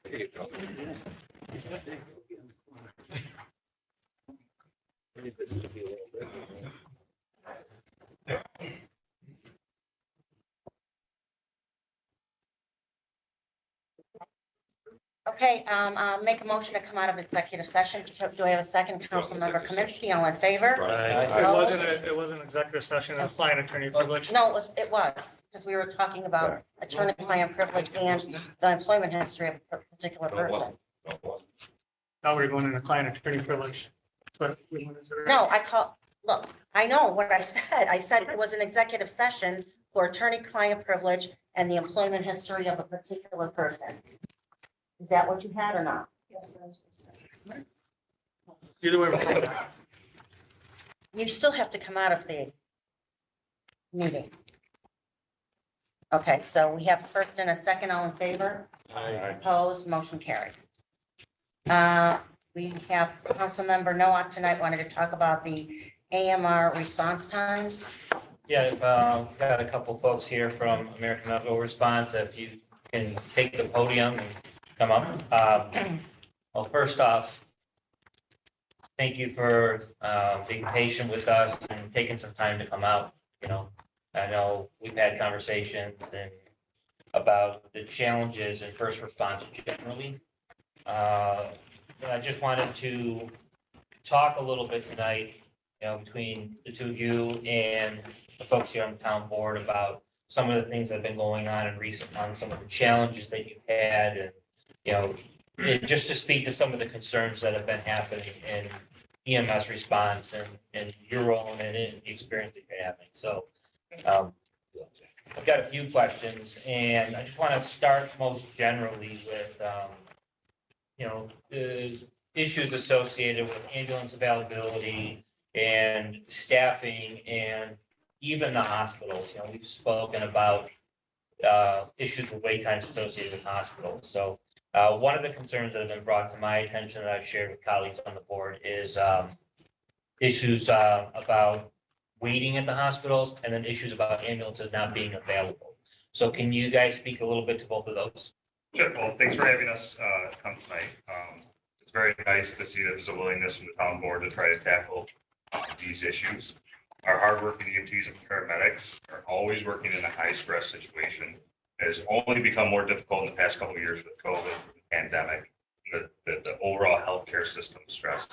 There you go. Maybe this will be a little bit. Okay, make a motion to come out of executive session. Do I have a second? Councilmember Kaminsky, all in favor? It wasn't an executive session, it was client attorney privilege. No, it was, because we were talking about attorney-client privilege and the employment history of a particular person. Now we're going into client attorney privilege. But we wanted to. No, look, I know what I said. I said it was an executive session for attorney-client privilege and the employment history of a particular person. Is that what you had or not? Either way. You still have to come out of the meeting. Okay, so we have a first and a second, all in favor? Opposed, motion carried. We have Councilmember Noah tonight wanted to talk about the AMR response times. Yeah, we've got a couple folks here from American Medical Response. If you can take the podium and come up. Well, first off, thank you for being patient with us and taking some time to come out. You know, I know we've had conversations and about the challenges in first response generally. I just wanted to talk a little bit tonight, you know, between the two of you and the folks here on the town board about some of the things that have been going on in recent months, some of the challenges that you've had, and, you know, just to speak to some of the concerns that have been happening in EMS response and your own and the experience that you're having. So I've got a few questions, and I just want to start most generally with, you know, the issues associated with ambulance availability and staffing and even the hospitals. You know, we've spoken about issues with wait times associated with hospitals. So one of the concerns that have been brought to my attention that I've shared with colleagues on the board is issues about waiting at the hospitals and then issues about ambulances not being available. So can you guys speak a little bit to both of those? Sure. Well, thanks for having us come tonight. It's very nice to see that there's a willingness from the town board to try to tackle these issues. Our hardworking EMTs and paramedics are always working in a high stress situation. It has only become more difficult in the past couple of years with COVID pandemic, the overall healthcare system stress.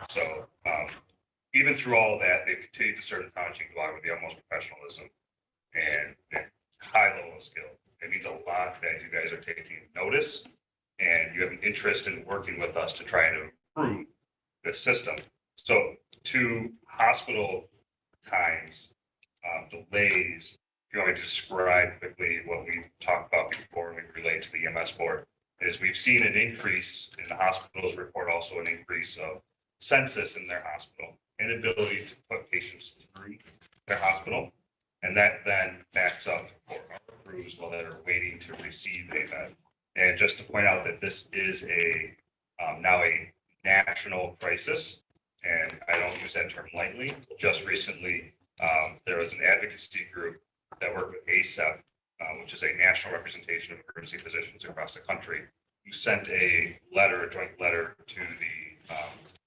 So even through all of that, they've continued to serve the town of Chincoteague with the utmost professionalism and high level of skill. It means a lot that you guys are taking notice and you have an interest in working with us to try and improve the system. So to hospital times, delays, if you want me to describe quickly what we talked about before we relate to the EMS board, is we've seen an increase in the hospitals report, also an increase of census in their hospital, inability to put patients through their hospital. And that then backs up for our crews while that are waiting to receive a bed. And just to point out that this is now a national crisis, and I don't use that term lightly. Just recently, there was an advocacy group that worked with ACEP, which is a national representation of emergency physicians across the country, who sent a joint letter to the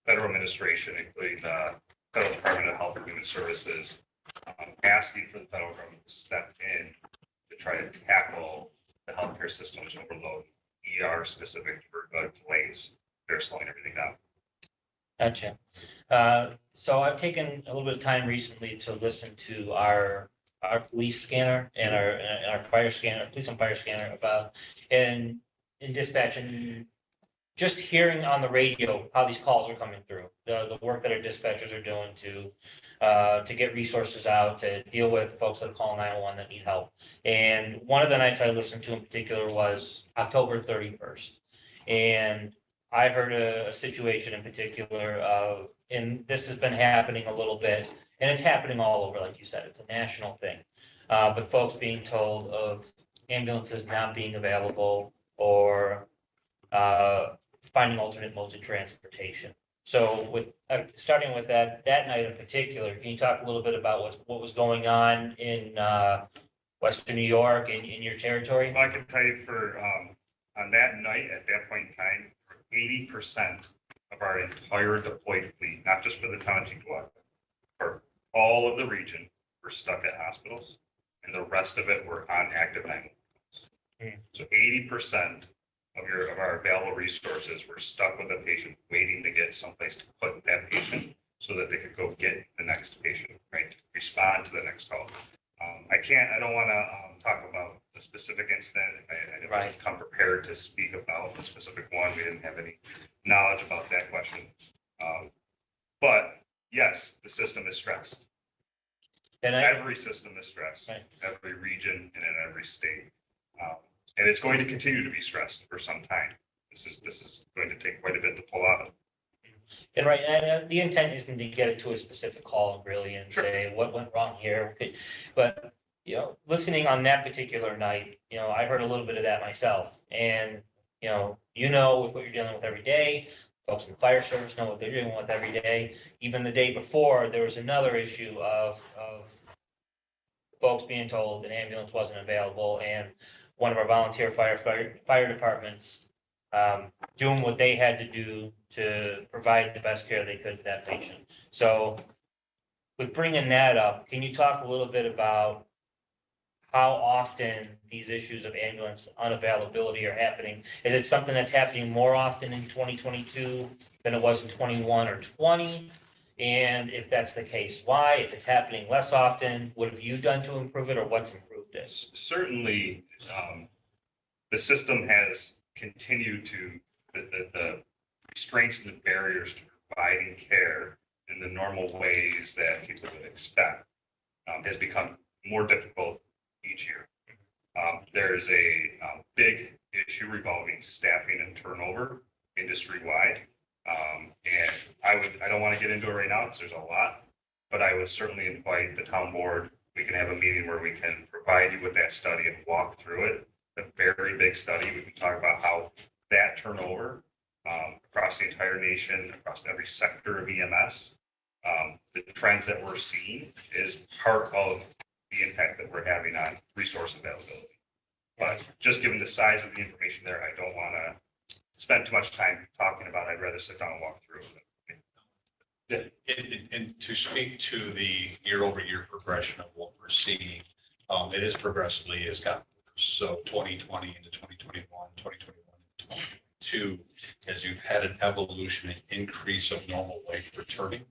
federal administration, including the Federal Department of Health and Human Services, asking for the federal government to step in to try to tackle the healthcare system's overload, ER specific for delays. They're slowing everything down. Gotcha. So I've taken a little bit of time recently to listen to our police scanner and our fire scanner, police and fire scanner about in dispatch, and just hearing on the radio how these calls are coming through, the work that our dispatchers are doing to get resources out, to deal with folks that call 911 that need help. And one of the nights I listened to in particular was October 31st. And I heard a situation in particular of, and this has been happening a little bit, and it's happening all over, like you said, it's a national thing. But folks being told of ambulances not being available or finding alternate modes of transportation. So with starting with that night in particular, can you talk a little bit about what was going on in Western New York in your territory? Well, I can tell you on that night, at that point in time, 80% of our entire deployed fleet, not just for the town of Chihuahua, for all of the region, were stuck at hospitals, and the rest of it were on active 911. Hmm. So 80% of our available resources were stuck with a patient, waiting to get someplace to put that patient so that they could go get the next patient, right? Respond to the next call. I don't want to talk about the specific incident. I didn't Right. come prepared to speak about the specific one. We didn't have any knowledge about that question. But yes, the system is stressed. And Every system is stressed, Right. every region and in every state. And it's going to continue to be stressed for some time. This is going to take quite a bit to pull out of. And right, and the intent isn't to get it to a specific call really and Sure. say what went wrong here. But, you know, listening on that particular night, you know, I heard a little bit of that myself. And, you know, with what you're dealing with every day, folks in the fire service know what they're dealing with every day. Even the day before, there was another issue of folks being told an ambulance wasn't available and one of our volunteer fire departments doing what they had to do to provide the best care they could to that patient. So with bringing that up, can you talk a little bit about how often these issues of ambulance unavailability are happening? Is it something that's happening more often in 2022 than it was in 21 or 20? And if that's the case, why? If it's happening less often, what have you done to improve it or what's improved it? Certainly, the system has continued to, the restraints and the barriers to providing care in the normal ways that people would expect has become more difficult each year. There's a big issue revolving staffing and turnover industry-wide. And I don't want to get into it right now because there's a lot, but I would certainly invite the town board. We can have a meeting where we can provide you with that study and walk through it. A very big study. We can talk about how that turnover across the entire nation, across every sector of EMS, the trends that we're seeing is part of the impact that we're having on resource availability. But just given the size of the information there, I don't want to spend too much time talking about it. I'd rather sit down and walk through it. And to speak to the year-over-year progression of what we're seeing, it is progressively has gotten worse. So 2020 into 2021, 2021 into 2022, as you've had an evolution and increase of normal life returning,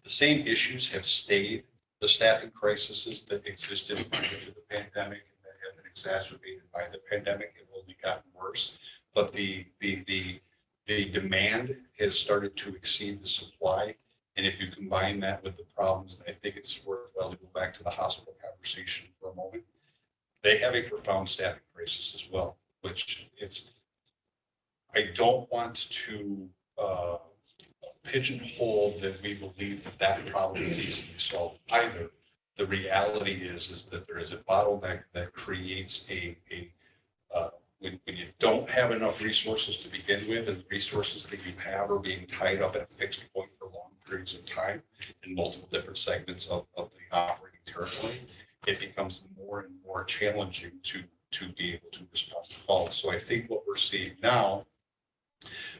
the same issues have stayed. The staffing crises that existed prior to the pandemic and that have been exacerbated by the pandemic have only gotten worse. But the demand has started to exceed the supply. And if you combine that with the problems, I think it's worthwhile to go back to the hospital conversation for a moment. They have a profound staffing crisis as well, which I don't want to pigeonhole that we believe that problem is easily solved either. The reality is that there is a bottleneck that creates when you don't have enough resources to begin with, and the resources that you have are being tied up at a fixed point for long periods of time in multiple different segments of the operating territory, it becomes more and more challenging to be able to respond to calls. So I think what we're seeing now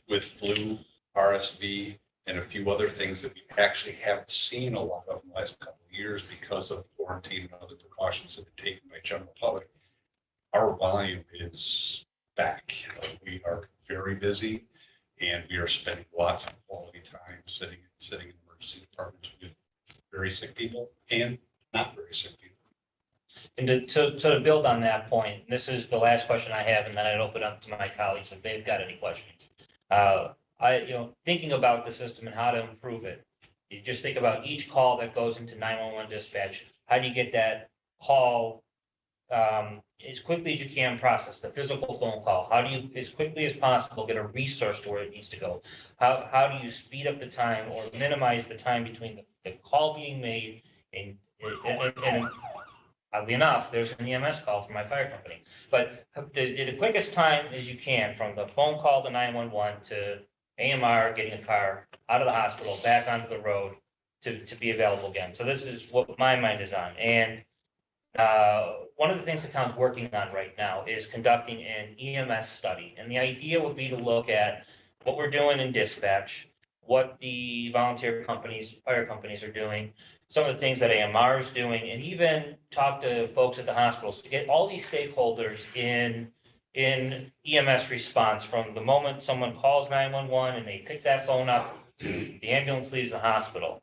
with flu, RSV, and a few other things that we actually haven't seen a lot of in the last couple of years because of quarantine and other precautions that have been taken by general public, our volume is back. We are very busy and we are spending lots of quality time sitting in emergency departments with very sick people and not very sick people. And to build on that point, this is the last question I have, and then I'd open up to my colleagues if they've got any questions. Thinking about the system and how to improve it, you just think about each call that goes into 911 dispatch. How do you get that call as quickly as you can process the physical phone call? How do you, as quickly as possible, get a resource to where it needs to go? How do you speed up the time or minimize the time between the call being made and oddly enough, there's an EMS call from my fire company, but the quickest time as you can from the phone call to 911 to AMR, getting a car out of the hospital, back onto the road to be available again. So this is what my mind is on. And One of the things the town's working on right now is conducting an EMS study. And the idea would be to look at what we're doing in dispatch, what the volunteer companies, fire companies are doing, some of the things that AMR is doing, and even talk to folks at the hospitals to get all these stakeholders in EMS response from the moment someone calls 911 and they pick that phone up to the ambulance leaves the hospital.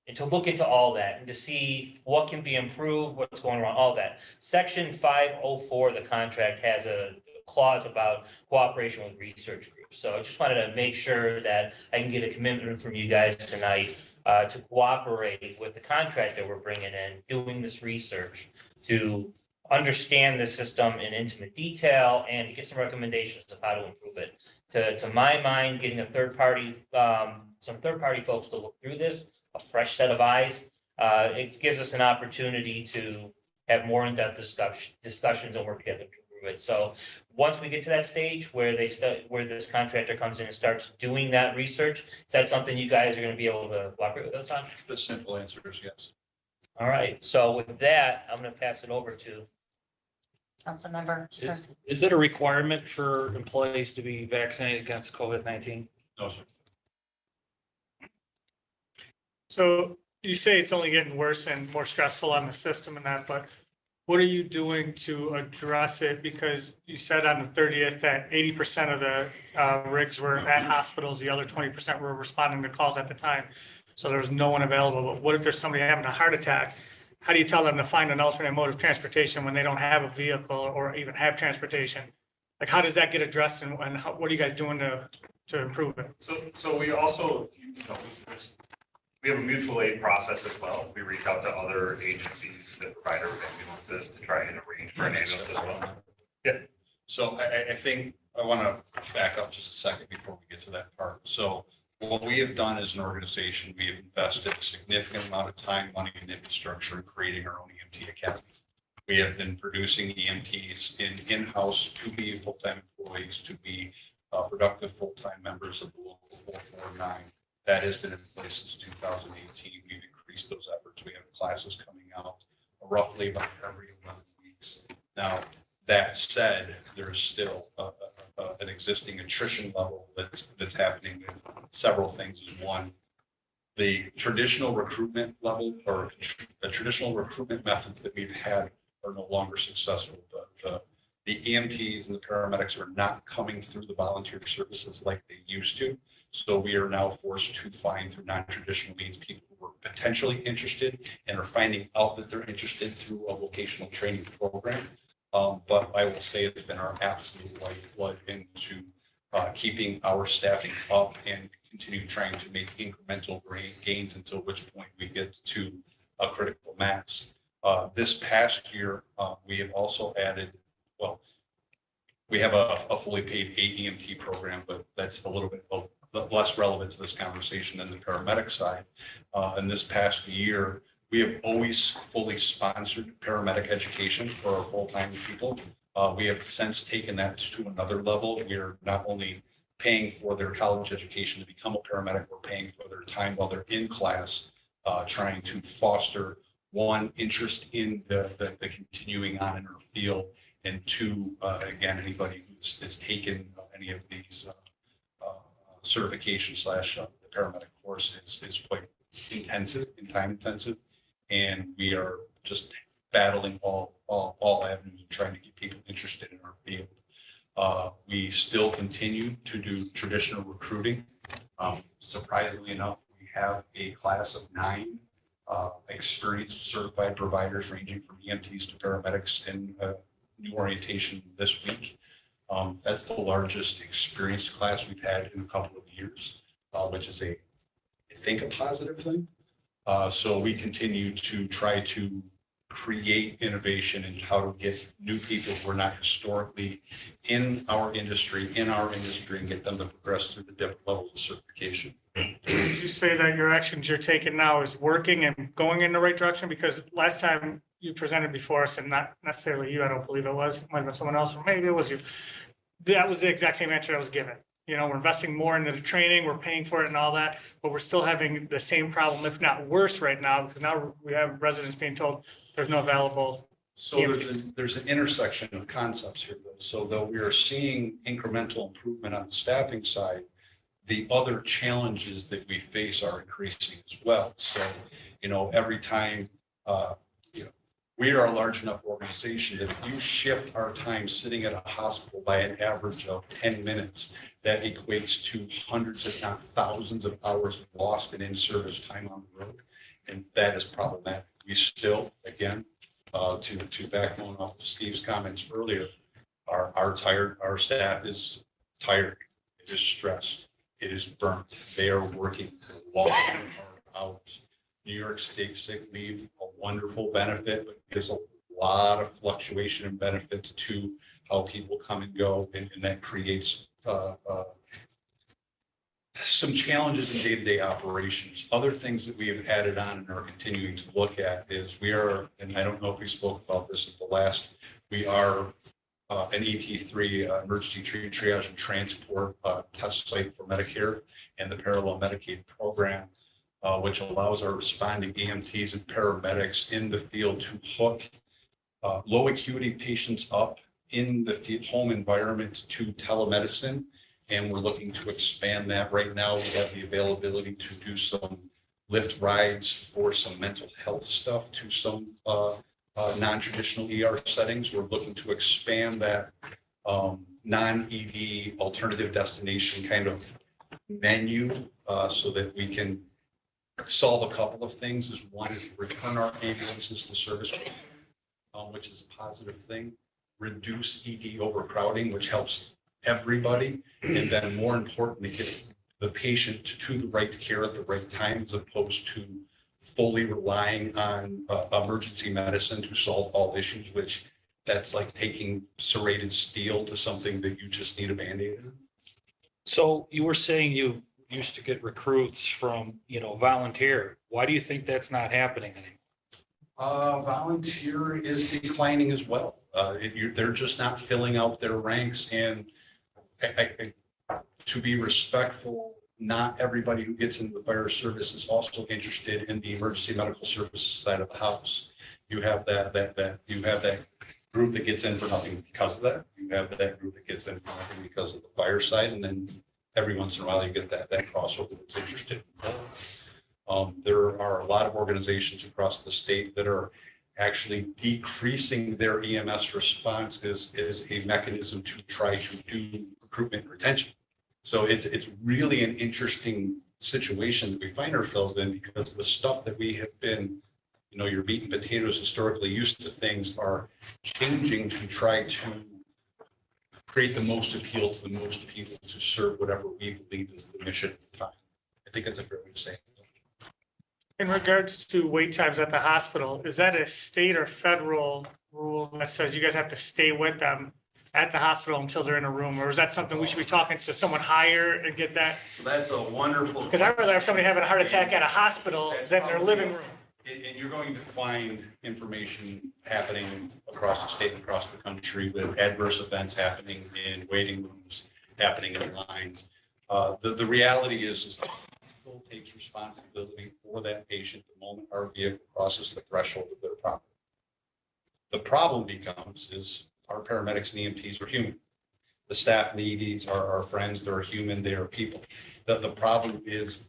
And to look into all that and to see what can be improved, what's going wrong, all that. Section 504 of the contract has a clause about cooperation with research groups. So I just wanted to make sure that I can get a commitment from you guys tonight to cooperate with the contractor we're bringing in, doing this research to understand the system in intimate detail and to get some recommendations of how to improve it. To my mind, getting a third party, some third party folks to look through this, a fresh set of eyes, it gives us an opportunity to have more in-depth discussions and work together to improve it. So once we get to that stage where where this contractor comes in and starts doing that research, is that something you guys are going to be able to cooperate with us on? The simple answer is yes. All right, so with that, I'm going to pass it over to. Councilmember. Jazinski. Is it a requirement for employees to be vaccinated against COVID-19? No, sir. So you say it's only getting worse and more stressful on the system and that, but what are you doing to address it? Because you said on the 30th that 80% of the rigs were at hospitals, the other 20% were responding to calls at the time. So there was no one available. But what if there's somebody having a heart attack? How do you tell them to find an alternate mode of transportation when they don't have a vehicle or even have transportation? Like, how does that get addressed and what are you guys doing to improve it? So we also, we have a mutual aid process as well. We reach out to other agencies that provide our ambulances to try and arrange for an ambulance as well. Yeah. So I think I want to back up just a second before we get to that part. So what we have done as an organization, we have invested a significant amount of time, money, and infrastructure in creating our own EMT academy. We have been producing EMTs in-house to be full-time employees, to be productive full-time members of the local 449. That has been in place since 2018. We've increased those efforts. We have classes coming out roughly about every 11 weeks. Now, that said, there's still an existing attrition level that's happening with several things. One, the traditional recruitment level or the traditional recruitment methods that we've had are no longer successful. The EMTs and the paramedics are not coming through the volunteer services like they used to. So we are now forced to find through non-traditional means people who are potentially interested and are finding out that they're interested through a vocational training program. But I will say it's been our absolute lifeblood into keeping our staffing up and continue trying to make incremental gains until which point we get to a critical mass. This past year, we have also added, well, we have a fully paid AEMT program, but that's a little bit less relevant to this conversation than the paramedic side. And this past year, we have always fully sponsored paramedic education for our full-time people. We have since taken that to another level. We are not only paying for their college education to become a paramedic, we're paying for their time while they're in class, trying to foster one, interest in the continuing on in our field, and two, again, anybody who's taken any of these certification / the paramedic course is quite intensive and time intensive. And we are just battling all avenues and trying to get people interested in our field. We still continue to do traditional recruiting. Surprisingly enough, we have a class of 9 experienced certified providers ranging from EMTs to paramedics in new orientation this week. That's the largest experienced class we've had in a couple of years, which is I think a positive thing. So we continue to try to create innovation and how to get new people who are not historically in our industry, and get them to progress through the different levels of certification. Would you say that your actions you're taking now is working and going in the right direction? Because last time you presented before us, and not necessarily you, I don't believe it was, it might have been someone else, or maybe it was you. That was the exact same answer I was given. You know, we're investing more into the training, we're paying for it and all that, but we're still having the same problem, if not worse right now, because now we have residents being told, there's no available. So there's an intersection of concepts here, though. So though we are seeing incremental improvement on the staffing side, the other challenges that we face are increasing as well. So, every time, we are a large enough organization that if you shift our time sitting at a hospital by an average of 10 minutes, that equates to hundreds, if not thousands of hours lost in in-service time on the road. And that is problematic. We still, again, to backbone off of Steve's comments earlier, our staff is tired, it is stressed, it is burnt. They are working long, hard hours. New York State sick leave, a wonderful benefit, but there's a lot of fluctuation in benefits to how people come and go, and that creates some challenges in day-to-day operations. Other things that we have added on and are continuing to look at is we are, and I don't know if we spoke about this at the last, we are an ET3 emergency treatment triage and transport test site for Medicare and the parallel Medicaid program, which allows our responding EMTs and paramedics in the field to hook low acuity patients up in the home environment to telemedicine. And we're looking to expand that. Right now, we have the availability to do some lift rides for some mental health stuff to some non-traditional ER settings. We're looking to expand that non-ED alternative destination kind of menu so that we can solve a couple of things. Is one is return our ambulances to service, which is a positive thing. Reduce ED overcrowding, which helps everybody, and then more importantly, get the patient to the right care at the right time, as opposed to fully relying on emergency medicine to solve all issues, which that's like taking serrated steel to something that you just need a Band-Aid on. So you were saying you used to get recruits from, volunteer. Why do you think that's not happening anymore? Volunteer is declining as well. They're just not filling out their ranks, and to be respectful, not everybody who gets into the fire service is also interested in the emergency medical services side of the house. You have you have that group that gets in for nothing because of that. You have that group that gets in for nothing because of the fire side, and then every once in a while you get that crossover that's interested in both. There are a lot of organizations across the state that are actually decreasing their EMS response as a mechanism to try to do recruitment and retention. So it's really an interesting situation that we find ourselves in, because the stuff that we have been, your meat and potatoes historically used to things are changing to try to create the most appeal to the most people to serve whatever we believe is the mission at the time. I think that's a fair way to say it. In regards to wait times at the hospital, is that a state or federal rule that says you guys have to stay with them at the hospital until they're in a room? Or is that something we should be talking to someone higher and get that? So that's a wonderful. Because I'd rather have somebody having a heart attack at a hospital than their living room. And you're going to find information happening across the state and across the country with adverse events happening in waiting rooms, happening in lines. The reality is that the hospital takes responsibility for that patient the moment our vehicle crosses the threshold of their property. The problem is our paramedics and EMTs are human. The staff and the EDs are our friends. They're human. They are people. The problem is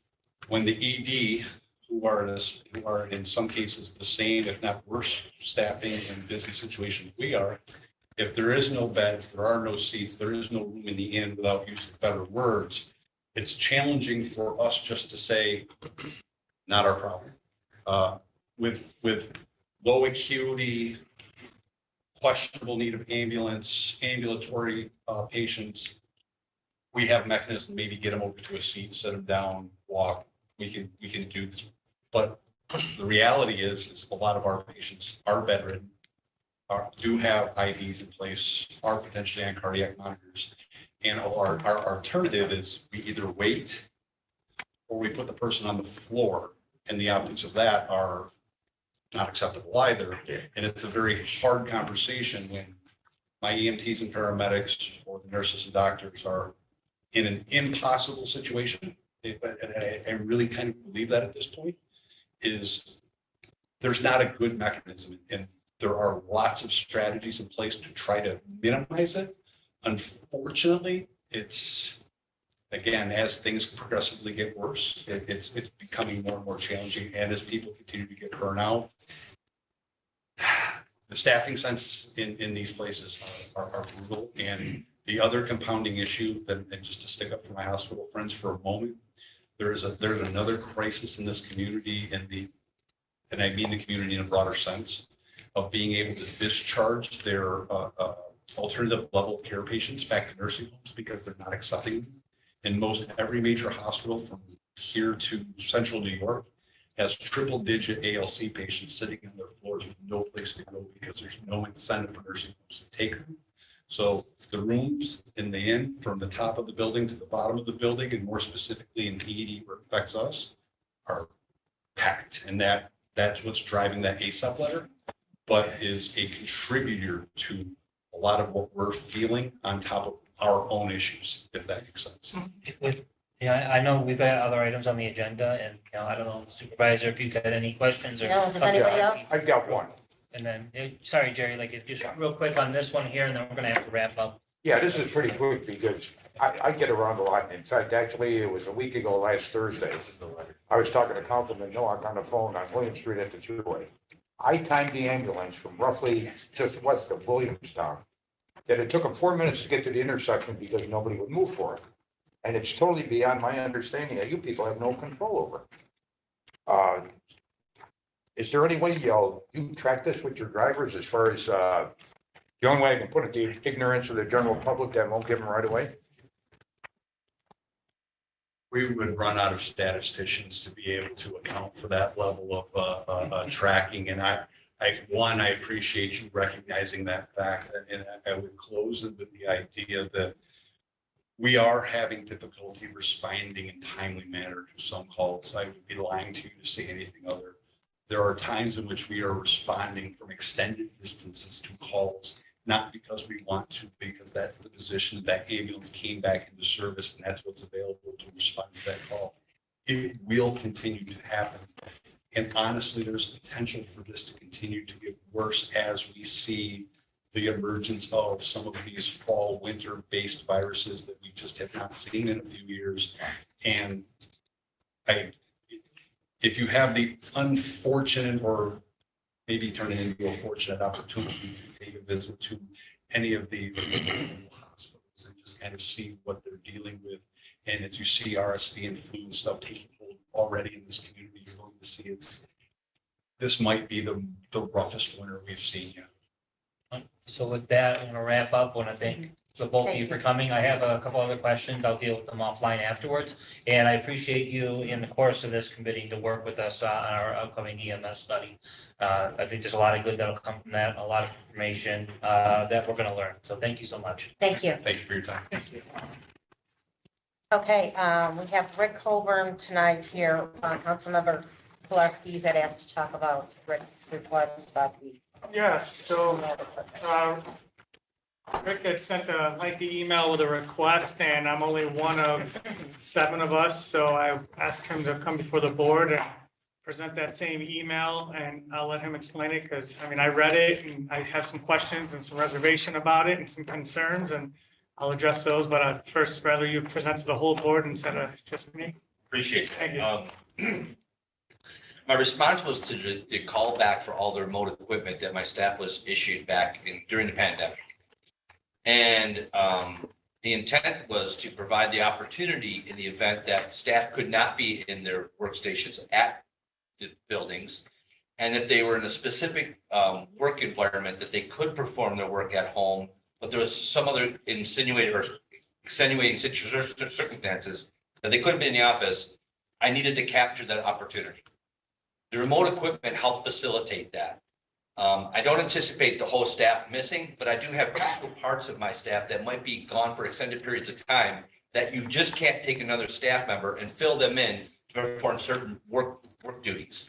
when the ED, who are in some cases the same, if not worse, staffing and busy situation we are, if there is no beds, there are no seats, there is no room in the inn, without use of better words, it's challenging for us just to say, not our problem. With low acuity, questionable need of ambulatory patients, we have mechanisms, maybe get them over to a seat, set them down, walk. We can do this. But the reality is a lot of our patients are bedridden, do have IVs in place, are potentially on cardiac monitors. And our alternative is we either wait or we put the person on the floor, and the optics of that are not acceptable either. And it's a very hard conversation when my EMTs and paramedics or the nurses and doctors are in an impossible situation. I really kind of believe that at this point is there's not a good mechanism, and there are lots of strategies in place to try to minimize it. Unfortunately, it's, again, as things progressively get worse, it's becoming more and more challenging, and as people continue to get burnout, the staffing sense in these places are brutal. And the other compounding issue, and just to stick up for my hospital friends for a moment, there's another crisis in this community, and I mean the community in a broader sense, of being able to discharge their alternative level of care patients back to nursing homes because they're not accepting them. And most every major hospital from here to central New York has triple digit ALC patients sitting on their floors with no place to go because there's no incentive for nursing homes to take them. So the rooms in the inn, from the top of the building to the bottom of the building, and more specifically in ED where it affects us, are packed. And that's what's driving that ASAP letter, but is a contributor to a lot of what we're feeling on top of our own issues, if that makes sense. Yeah, I know we've got other items on the agenda, and, I don't know, Supervisor, if you got any questions or. No, does anybody else? I've got one. And then, sorry, Jerry, like, if just real quick on this one here, and then we're gonna have to wrap up. Yeah, this is pretty quick because I get around a lot. In fact, actually, it was a week ago last Thursday. I was talking to Councilman Nowak on the phone on William Street at the Thruway. I timed the ambulance from roughly just west of Williamstown. That it took them 4 minutes to get to the intersection because nobody would move for it. And it's totally beyond my understanding that you people have no control over. Is there any way you track this with your drivers as far as, the only way I can put it, the ignorance of the general public that won't give them right away? We would run out of statisticians to be able to account for that level of tracking. And I appreciate you recognizing that fact. And I would close it with the idea that we are having difficulty responding in timely manner to some calls. I would be lying to you to say anything other. There are times in which we are responding from extended distances to calls, not because we want to, because that's the position that ambulance came back into service and that's what's available to respond to that call. It will continue to happen. And honestly, there's potential for this to continue to get worse as we see the emergence of some of these fall, winter-based viruses that we just have not seen in a few years. And if you have the unfortunate, or maybe turn it into a fortunate opportunity to take a visit to any of the hospitals and just kind of see what they're dealing with. And as you see RSV and flu and stuff taking hold already in this community, you're going to see this might be the roughest winter we've seen yet. So with that, I'm gonna wrap up. I want to thank the both of you for coming. I have a couple other questions. I'll deal with them offline afterwards. And I appreciate you in the course of this committee to work with us on our upcoming EMS study. I think there's a lot of good that'll come from that, a lot of information that we're gonna learn. So thank you so much. Thank you. Thank you for your time. Okay, we have Rick Colburn tonight here. Councilmember Pulaski had asked to talk about Rick's request about the. Yes, so Rick had sent a lengthy email with a request, and I'm only one of 7 of us, so I asked him to come before the board and present that same email, and I'll let him explain it, because, I mean, I read it, and I have some questions and some reservation about it, and some concerns, and I'll address those, but I'd first rather you present to the whole board instead of just me. Appreciate Thank it. My response was to call back for all the remote equipment that my staff was issued back during the pandemic. And the intent was to provide the opportunity in the event that staff could not be in their workstations at the buildings. And if they were in a specific work environment, that they could perform their work at home, but there was some other insinuating or extenuating circumstances that they couldn't be in the office. I needed to capture that opportunity. The remote equipment helped facilitate that. I don't anticipate the whole staff missing, but I do have critical parts of my staff that might be gone for extended periods of time that you just can't take another staff member and fill them in to perform certain work duties.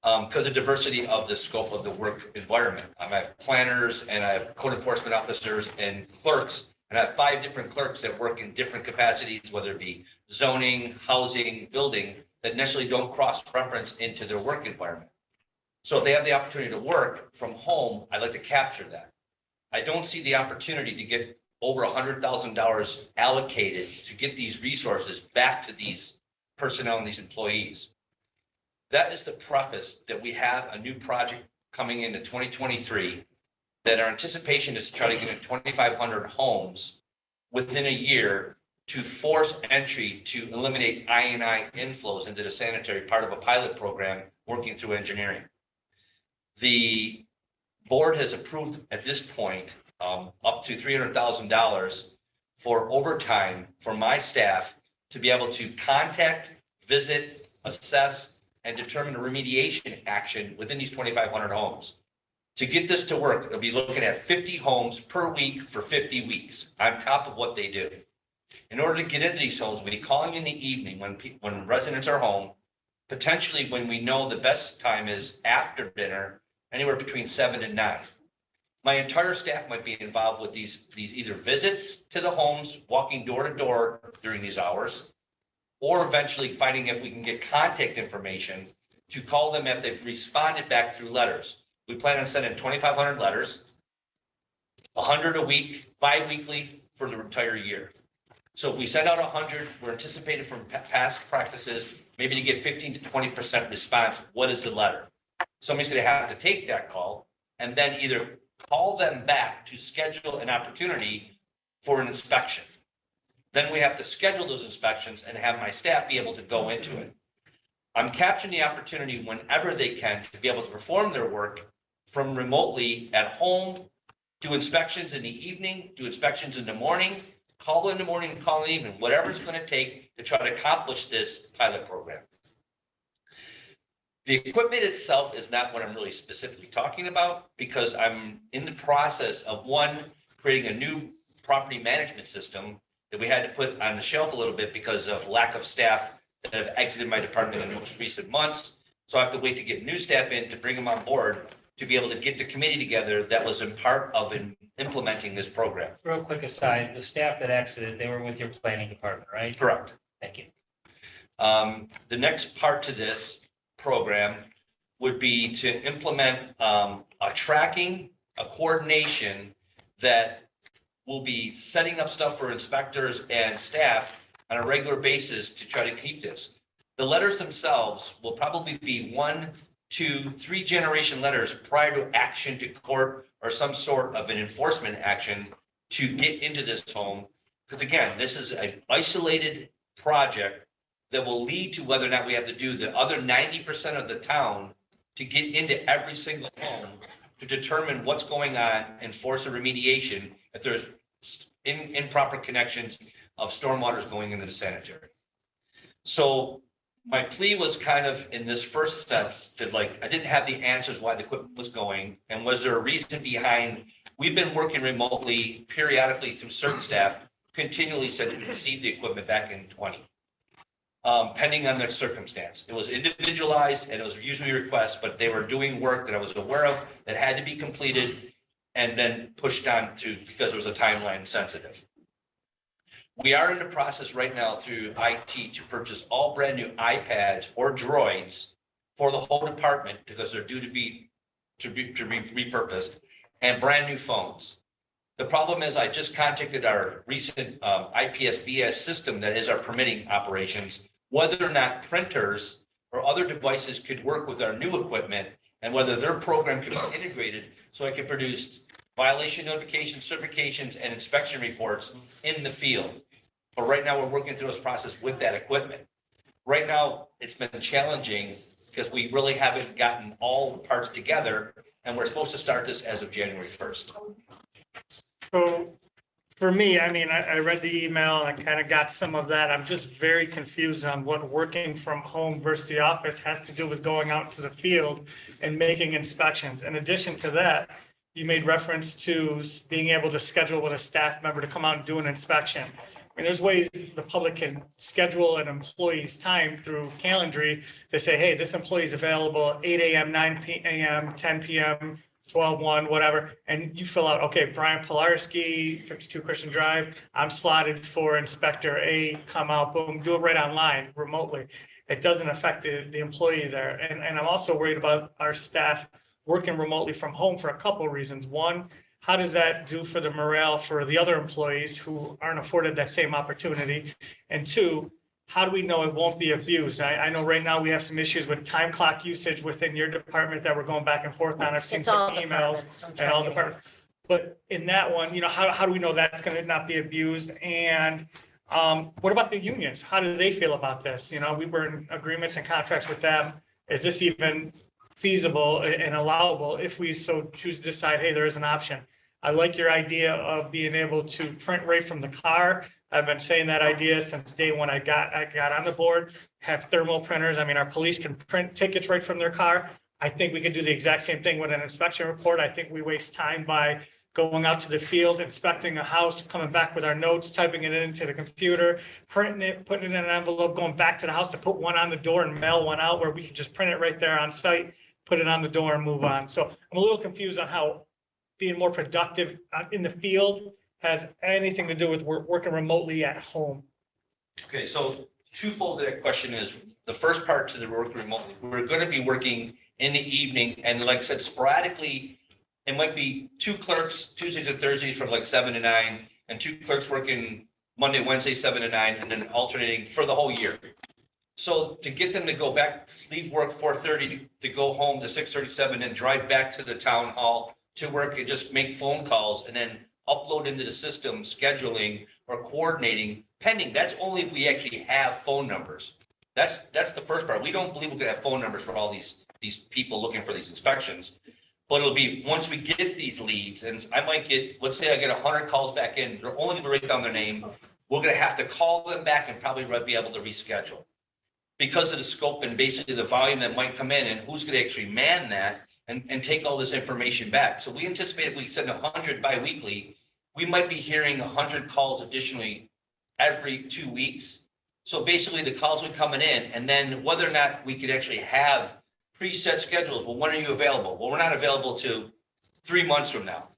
Because of diversity of the scope of the work environment. I have planners and I have code enforcement officers and clerks, and I have 5 different clerks that work in different capacities, whether it be zoning, housing, building, that necessarily don't cross-reference into their work environment. So if they have the opportunity to work from home, I'd like to capture that. I don't see the opportunity to get over $100,000 allocated to get these resources back to these personnel and these employees. That is the preface that we have a new project coming into 2023, that our anticipation is to try to get in 2,500 homes within a year to force entry to eliminate I&I inflows into the sanitary, part of a pilot program working through engineering. The board has approved at this point up to $300,000 for overtime for my staff to be able to contact, visit, assess, and determine a remediation action within these 2,500 homes. To get this to work, they'll be looking at 50 homes per week for 50 weeks on top of what they do. In order to get into these homes, we'll be calling in the evening when residents are home, potentially when we know the best time is after dinner, anywhere between 7 and 9. My entire staff might be involved with these either visits to the homes, walking door to door during these hours, or eventually finding if we can get contact information to call them if they've responded back through letters. We plan on sending 2,500 letters, 100 a week, bi-weekly for the entire year. So if we send out 100, we're anticipating from past practices, maybe to get 15 to 20% response. What is the letter? Somebody's going to have to take that call and then either call them back to schedule an opportunity for an inspection. Then we have to schedule those inspections and have my staff be able to go into it. I'm capturing the opportunity whenever they can to be able to perform their work from remotely at home, do inspections in the evening, do inspections in the morning, call in the morning, call in the evening, whatever it's going to take to try to accomplish this pilot program. The equipment itself is not what I'm really specifically talking about, because I'm in the process of creating a new property management system that we had to put on the shelf a little bit because of lack of staff that have exited my department in the most recent months. So I have to wait to get new staff in to bring them on board to be able to get the committee together that was in part of implementing this program. Real quick aside, the staff that exited, they were with your planning department, right? Correct. Thank you. The next part to this program would be to implement a tracking, a coordination that will be setting up stuff for inspectors and staff on a regular basis to try to keep this. The letters themselves will probably be 1, 2, 3 generation letters prior to action to court or some sort of an enforcement action to get into this home. Because again, this is an isolated project that will lead to whether or not we have to do the other 90% of the town to get into every single home to determine what's going on and force a remediation if there's improper connections of stormwaters going into the sanitary. So my plea was kind of in this first sense that I didn't have the answers why the equipment was going, and was there a reason behind? We've been working remotely periodically through certain staff continually since we received the equipment back in 20. Pending on their circumstance. It was individualized and it was usually requests, but they were doing work that I was aware of that had to be completed and then pushed on to, because it was a timeline sensitive. We are in the process right now through IT to purchase all brand new iPads or droids for the whole department because they're due to be repurposed, and brand new phones. The problem is I just contacted our recent IPSBS system that is our permitting operations, whether or not printers or other devices could work with our new equipment and whether their program could be integrated so I can produce violation notifications, certifications, and inspection reports in the field. But right now we're working through this process with that equipment. Right now, it's been challenging because we really haven't gotten all the parts together, and we're supposed to start this as of January 1st. So for me, I mean, I read the email and I kind of got some of that. I'm just very confused on what working from home versus the office has to do with going out to the field and making inspections. In addition to that, you made reference to being able to schedule with a staff member to come out and do an inspection. I mean, there's ways the public can schedule an employee's time through Calendly to say, hey, this employee is available 8 a.m., 9 a.m., 10 p.m., 12/1, whatever, and you fill out, okay, Brian Pilarski, 52 Christian Drive, I'm slotted for Inspector A, come out, boom, do it right online remotely. it doesn't affect the employee there. And I'm also worried about our staff working remotely from home for a couple of reasons. One, how does that do for the morale for the other employees who aren't afforded that same opportunity? And two, how do we know it won't be abused? I know right now we have some issues with time clock usage within your department that we're going back and forth on. I've seen It's all some emails departments. I'm and trying all to- departments. But in that one, how do we know that's going to not be abused? And what about the unions? How do they feel about this? We were in agreements and contracts with them. Is this even feasible and allowable if we so choose to decide, hey, there is an option? I like your idea of being able to print right from the car. I've been saying that idea since day one I got on the board, have thermal printers. I mean, our police can print tickets right from their car. I think we could do the exact same thing with an inspection report. I think we waste time by going out to the field, inspecting a house, coming back with our notes, typing it into the computer, printing it, putting it in an envelope, going back to the house to put one on the door and mail one out where we can just print it right there on site, put it on the door and move on. So I'm a little confused on how being more productive in the field has anything to do with working remotely at home. Okay, so twofold to that question is, the first part to the work remotely, we're going to be working in the evening, and like I said, sporadically, it might be 2 clerks Tuesdays and Thursdays from like 7 to 9, and 2 clerks working Monday, Wednesday, 7 to 9, and then alternating for the whole year. So to get them to go back, leave work 4:30 to go home to 6:37 and drive back to the town hall to work and just make phone calls and then upload into the system, scheduling or coordinating pending. That's only if we actually have phone numbers. That's the first part. We don't believe we're gonna have phone numbers for all these people looking for these inspections. But it'll be, once we get these leads, and I might get, let's say I get 100 calls back in, they're only gonna write down their name. We're gonna have to call them back and probably be able to reschedule. Because of the scope and basically the volume that might come in and who's gonna actually man that and take all this information back. So we anticipate if we send 100 bi-weekly, we might be hearing 100 calls additionally every 2 weeks. So basically the calls would coming in, and then whether or not we could actually have preset schedules. Well, when are you available? Well, we're not available to 3 months from now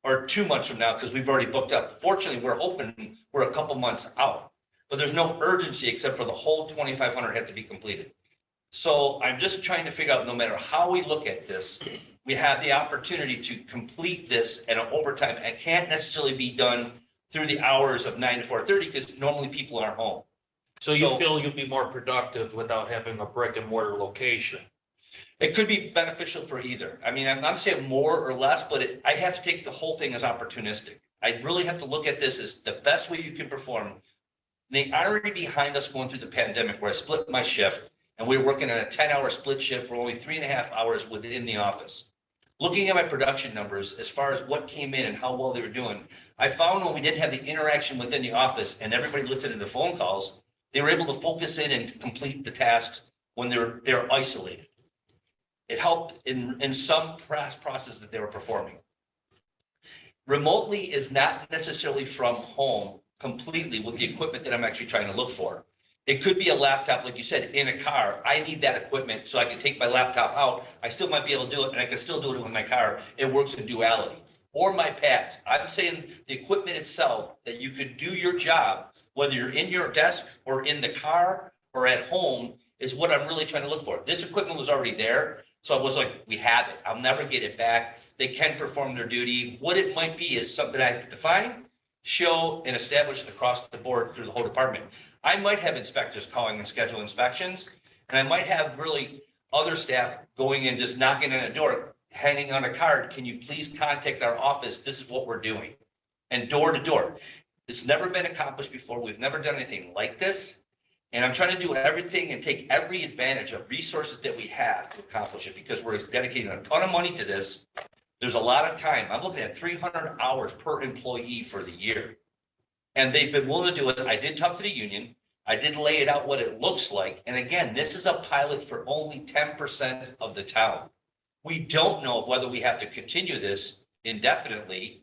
or 2 months from now because we've already booked up. Fortunately, we're open, we're a couple months out, but there's no urgency except for the whole 2,500 have to be completed. So I'm just trying to figure out, no matter how we look at this, we have the opportunity to complete this at an overtime. It can't necessarily be done through the hours of 9 to 4:30 because normally people aren't home. So you So- feel you'll be more productive without having a brick and mortar location? It could be beneficial for either. I mean, I'm not saying more or less, but I have to take the whole thing as opportunistic. I really have to look at this as the best way you can perform. The irony behind us going through the pandemic where I split my shift and we were working on a 10-hour split shift for only 3.5 hours within the office. Looking at my production numbers as far as what came in and how well they were doing, I found when we didn't have the interaction within the office and everybody listened to the phone calls, they were able to focus in and complete the tasks when they're isolated. It helped in some process that they were performing. Remotely is not necessarily from home completely with the equipment that I'm actually trying to look for. It could be a laptop, like you said, in a car. I need that equipment so I can take my laptop out. I still might be able to do it, and I can still do it with my car. It works in duality. Or my pads. I'm saying the equipment itself, that you could do your job, whether you're in your desk or in the car or at home, is what I'm really trying to look for. This equipment was already there. So I was like, we have it. I'll never get it back. They can perform their duty. What it might be is something I have to define, show, and establish across the board through the whole department. I might have inspectors calling and schedule inspections, and I might have really other staff going in, just knocking on a door, handing on a card. Can you please contact our office? This is what we're doing. And door to door. It's never been accomplished before. We've never done anything like this. And I'm trying to do everything and take every advantage of resources that we have to accomplish it because we're dedicating a ton of money to this. There's a lot of time. I'm looking at 300 hours per employee for the year. And they've been willing to do it. I did talk to the union. I did lay it out what it looks like. And again, this is a pilot for only 10% of the town. We don't know whether we have to continue this indefinitely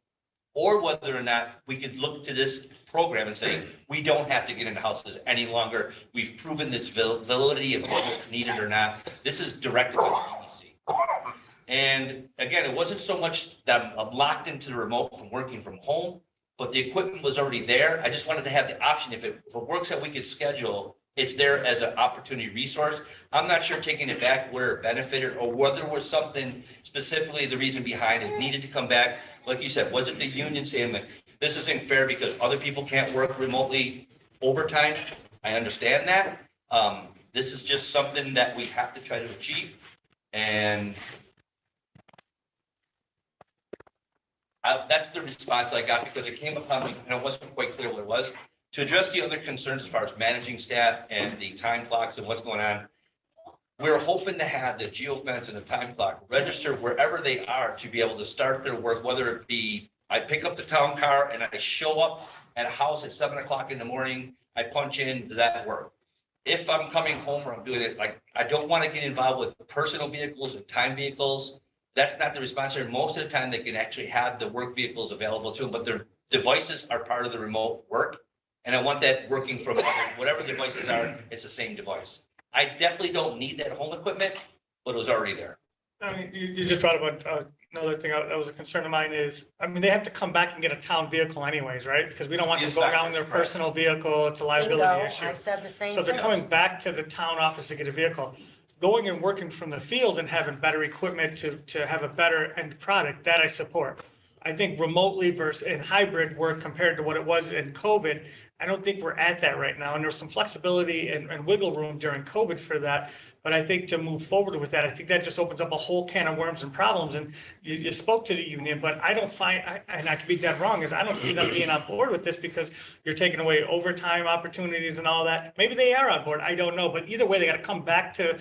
or whether or not we could look to this program and say, we don't have to get into houses any longer. We've proven its validity of whether it's needed or not. This is directed by the EDC. And again, it wasn't so much that I'm locked into the remote from working from home, but the equipment was already there. I just wanted to have the option, if it works that we could schedule It's there as an opportunity resource. I'm not sure taking it back where it benefited or whether there was something specifically the reason behind it needed to come back. Like you said, was it the union saying that this isn't fair because other people can't work remotely overtime? I understand that. This is just something that we have to try to achieve. And that's the response I got because it came upon me and it wasn't quite clear what it was. To address the other concerns as far as managing staff and the time clocks and what's going on, we're hoping to have the geofence and the time clock register wherever they are to be able to start their work, whether it be I pick up the town car and I show up at a house at 7 o'clock in the morning, I punch in that work. If I'm coming home or I'm doing it, like, I don't want to get involved with personal vehicles and time vehicles. That's not the responsibility. Most of the time, they can actually have the work vehicles available to them, but their devices are part of the remote work. And I want that working from whatever devices are, it's the same device. I definitely don't need that home equipment, but it was already there. I mean, you just brought up another thing that was a concern of mine is, I mean, they have to come back and get a town vehicle anyways, right? Because we don't want them going out in their Inspectors, right. personal vehicle. It's a liability Bingo, issue. I said the same So if they're thing. coming back to the town office to get a vehicle, going and working from the field and having better equipment to have a better end product, that I support. I think remotely versus in hybrid work compared to what it was in COVID, I don't think we're at that right now. And there's some flexibility and wiggle room during COVID for that. But I think to move forward with that, I think that just opens up a whole can of worms and problems. And you spoke to the union, but I don't find, and I could be dead wrong, is I don't see them being on board with this because you're taking away overtime opportunities and all that. Maybe they are on board, I don't know. But either way, they got to come back to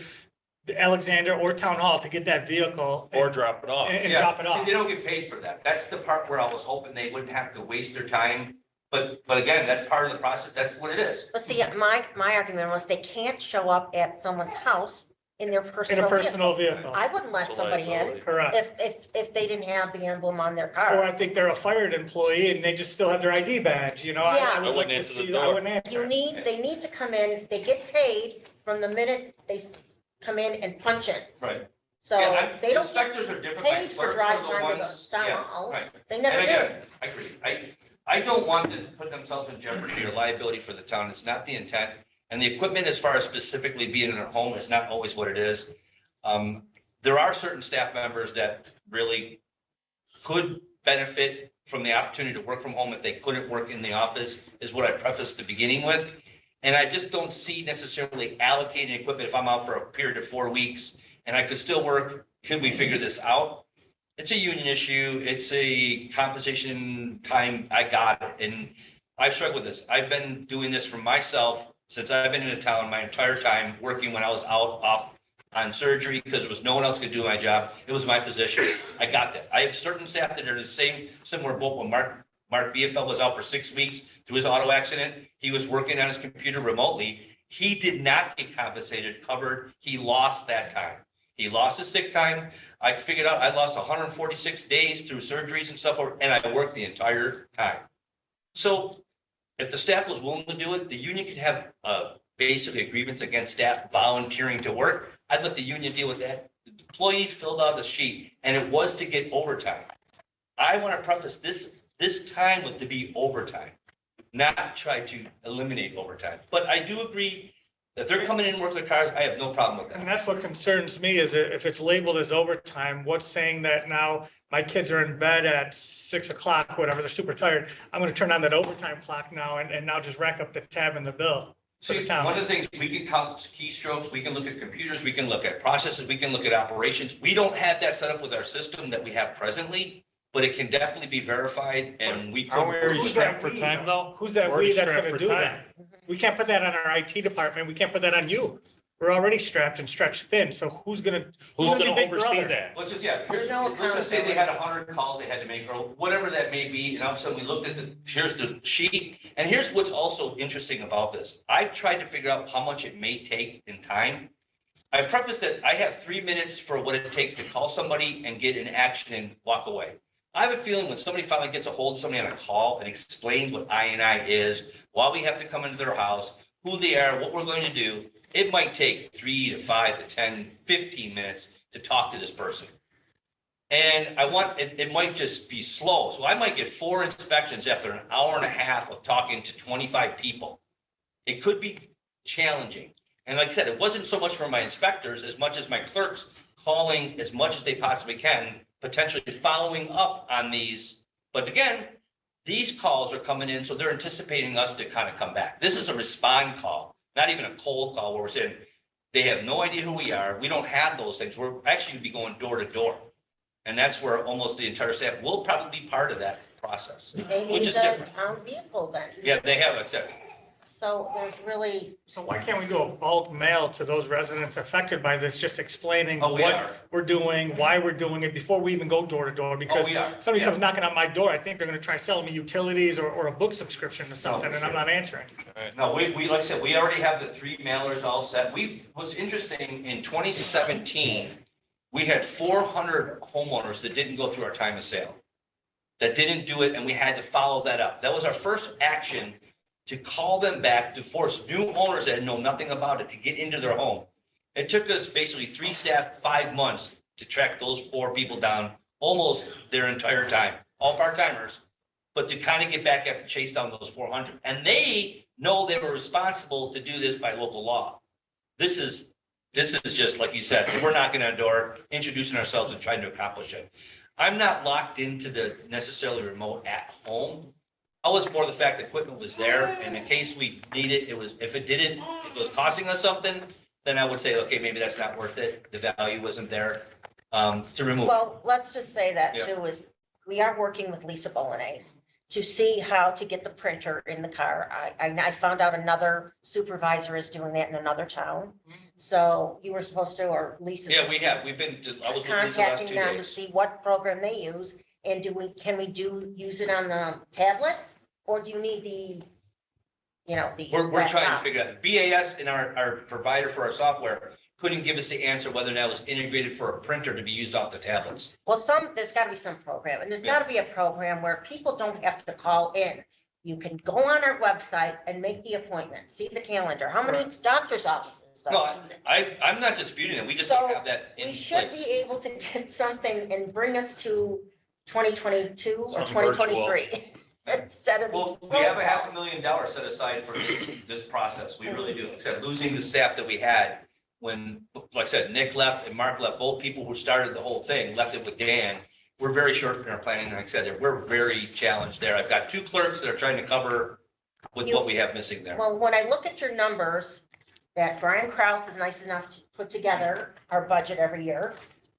Alexander or Town Hall to get that vehicle. Or drop it off. And Yeah, drop it see, off. they don't get paid for that. That's the part where I was hoping they wouldn't have to waste their time. But again, that's part of the process. That's what it is. But see, my argument was they can't show up at someone's house in their In a personal personal vehicle. vehicle. I wouldn't let It's a somebody in liability. Correct. if they didn't have the emblem on their Or car. I think they're a fired employee and they just still have their ID badge, you know? I Yeah. would I like wouldn't to answer the see that. I door. wouldn't answer. They need to come in, they get paid from the minute they come in and punch in. Right. So Yeah, they don't get inspectors are different. My paid for clerks drive are the time to ones- the town yeah, hall. right. They And never do. again, I agree. I don't want them to put themselves in jeopardy or liability for the town. It's not the intent. And the equipment, as far as specifically being in their home, is not always what it is. There are certain staff members that really could benefit from the opportunity to work from home if they couldn't work in the office, is what I prefaced the beginning with. And I just don't see necessarily allocating equipment if I'm out for a period of 4 weeks and I could still work. Could we figure this out? It's a union issue. It's a compensation time. I got it. And I've struggled with this. I've been doing this for myself since I've been in the town my entire time, working when I was out off on surgery because there was no one else could do my job. It was my position. I got that. I have certain staff that are the same, similar boat. When Mark BFL was out for 6 weeks through his auto accident, he was working on his computer remotely. He did not get compensated, covered. He lost that time. He lost his sick time. I figured out I lost 146 days through surgeries and stuff, and I worked the entire time. So if the staff was willing to do it, the union could have basically a grievance against staff volunteering to work. I'd let the union deal with that. The employees filled out the sheet and it was to get overtime. I want to preface this time was to be overtime, not try to eliminate overtime. But I do agree that they're coming in and work their cars. I have no problem with And that. that's what concerns me is if it's labeled as overtime, what's saying that now my kids are in bed at 6 o'clock, whatever, they're super tired. I'm gonna turn on that overtime clock now and now just rack up the tab in the bill. for the See, town. one of the things, we can count keystrokes, we can look at computers, we can look at processes, we can look at operations. We don't have that set up with our system that we have presently, but it can definitely be verified and we Aren't we could. already Who's strapped that for we, time though? Who's that We're we that's strapped gonna for do time. that? We can't put that on our IT department. We can't put that on you. We're already strapped and stretched thin. So who's gonna Who's gonna be gonna Big oversee Brother? that? Let's just, yeah, There's no let's just say they had 100 calls they had to make, or whatever that may be, and all of a sudden we looked at here's the sheet. And here's what's also interesting about this. I've tried to figure out how much it may take in time. I prefaced that I have 3 minutes for what it takes to call somebody and get an action and walk away. I have a feeling when somebody finally gets a hold of somebody on a call and explains what INI is, why we have to come into their house, who they are, what we're going to do, it might take 3 to 5 to 10, 15 minutes to talk to this person. And I want, it might just be slow. So I might get 4 inspections after an hour and a half of talking to 25 people. It could be challenging. And like I said, it wasn't so much for my inspectors as much as my clerks calling as much as they possibly can, potentially following up on these. But again, these calls are coming in, so they're anticipating us to kind of come back. This is a respond call, not even a cold call where we're saying, they have no idea who we are. We don't have those things. We're actually gonna be going door to door. And that's where almost the entire staff will probably be part of that process. They Which need is the different. town vehicle then. Yeah, they have, except, So there's really, So why can't we do a bulk mail to those residents affected by this, just explaining oh, we what are. we're doing, why we're doing it before we even go door to door? Oh, Because we are. somebody Yeah. comes knocking on my door, I think they're gonna try selling me utilities or a book subscription or something, and I'm not answering. No, we, like I said, we already have the 3 mailers all set. What's interesting, in 2017, we had 400 homeowners that didn't go through our time of sale. That didn't do it, and we had to follow that up. That was our first action, to call them back, to force new owners that know nothing about it to get into their home. It took us basically 3 staff, 5 months to track those 4 people down, almost their entire time, all part-timers. But to kind of get back after chase down those 400. And they know they were responsible to do this by local law. This is just, like you said, we're knocking on a door, introducing ourselves and trying to accomplish it. I'm not locked into the necessarily remote at home. I was more the fact the equipment was there, and in case we need it, if it was costing us something, then I would say, okay, maybe that's not worth it. The value wasn't there, to remove. well, let's just say that Yeah. too is, we are working with Lisa Bolognese to see how to get the printer in the car. I found out another supervisor is doing that in another town. So you were supposed to, or Lisa. Yeah, we've been, I was with Lisa last Contacting 2 them to days. see what program they use, and can we use it on the tablets? Or do you need the We're trying to laptop? figure out, BAS and our provider for our software couldn't give us the answer whether that was integrated for a printer to be used off the tablets. Well, there's gotta be some program, and there's Yeah. gotta be a program where people don't have to call in. You can go on our website and make the appointment, see the calendar, how many doctor's offices and stuff. No, I'm not disputing it. We just don't So, have that in We should place. be able to get something and bring us to 2022 or Something 2023 instead of these. Well, we have a phone calls. $500,000 set aside for this process. We really do, except losing the staff that we had when, like I said, Nick left and Mark left, both people who started the whole thing, left it with Dan. We're very short in our planning. Like I said, we're very challenged there. I've got 2 clerks that are trying to cover with what we have missing there. Well, when I look at your numbers, that Brian Kraus is nice enough to put together our budget every year,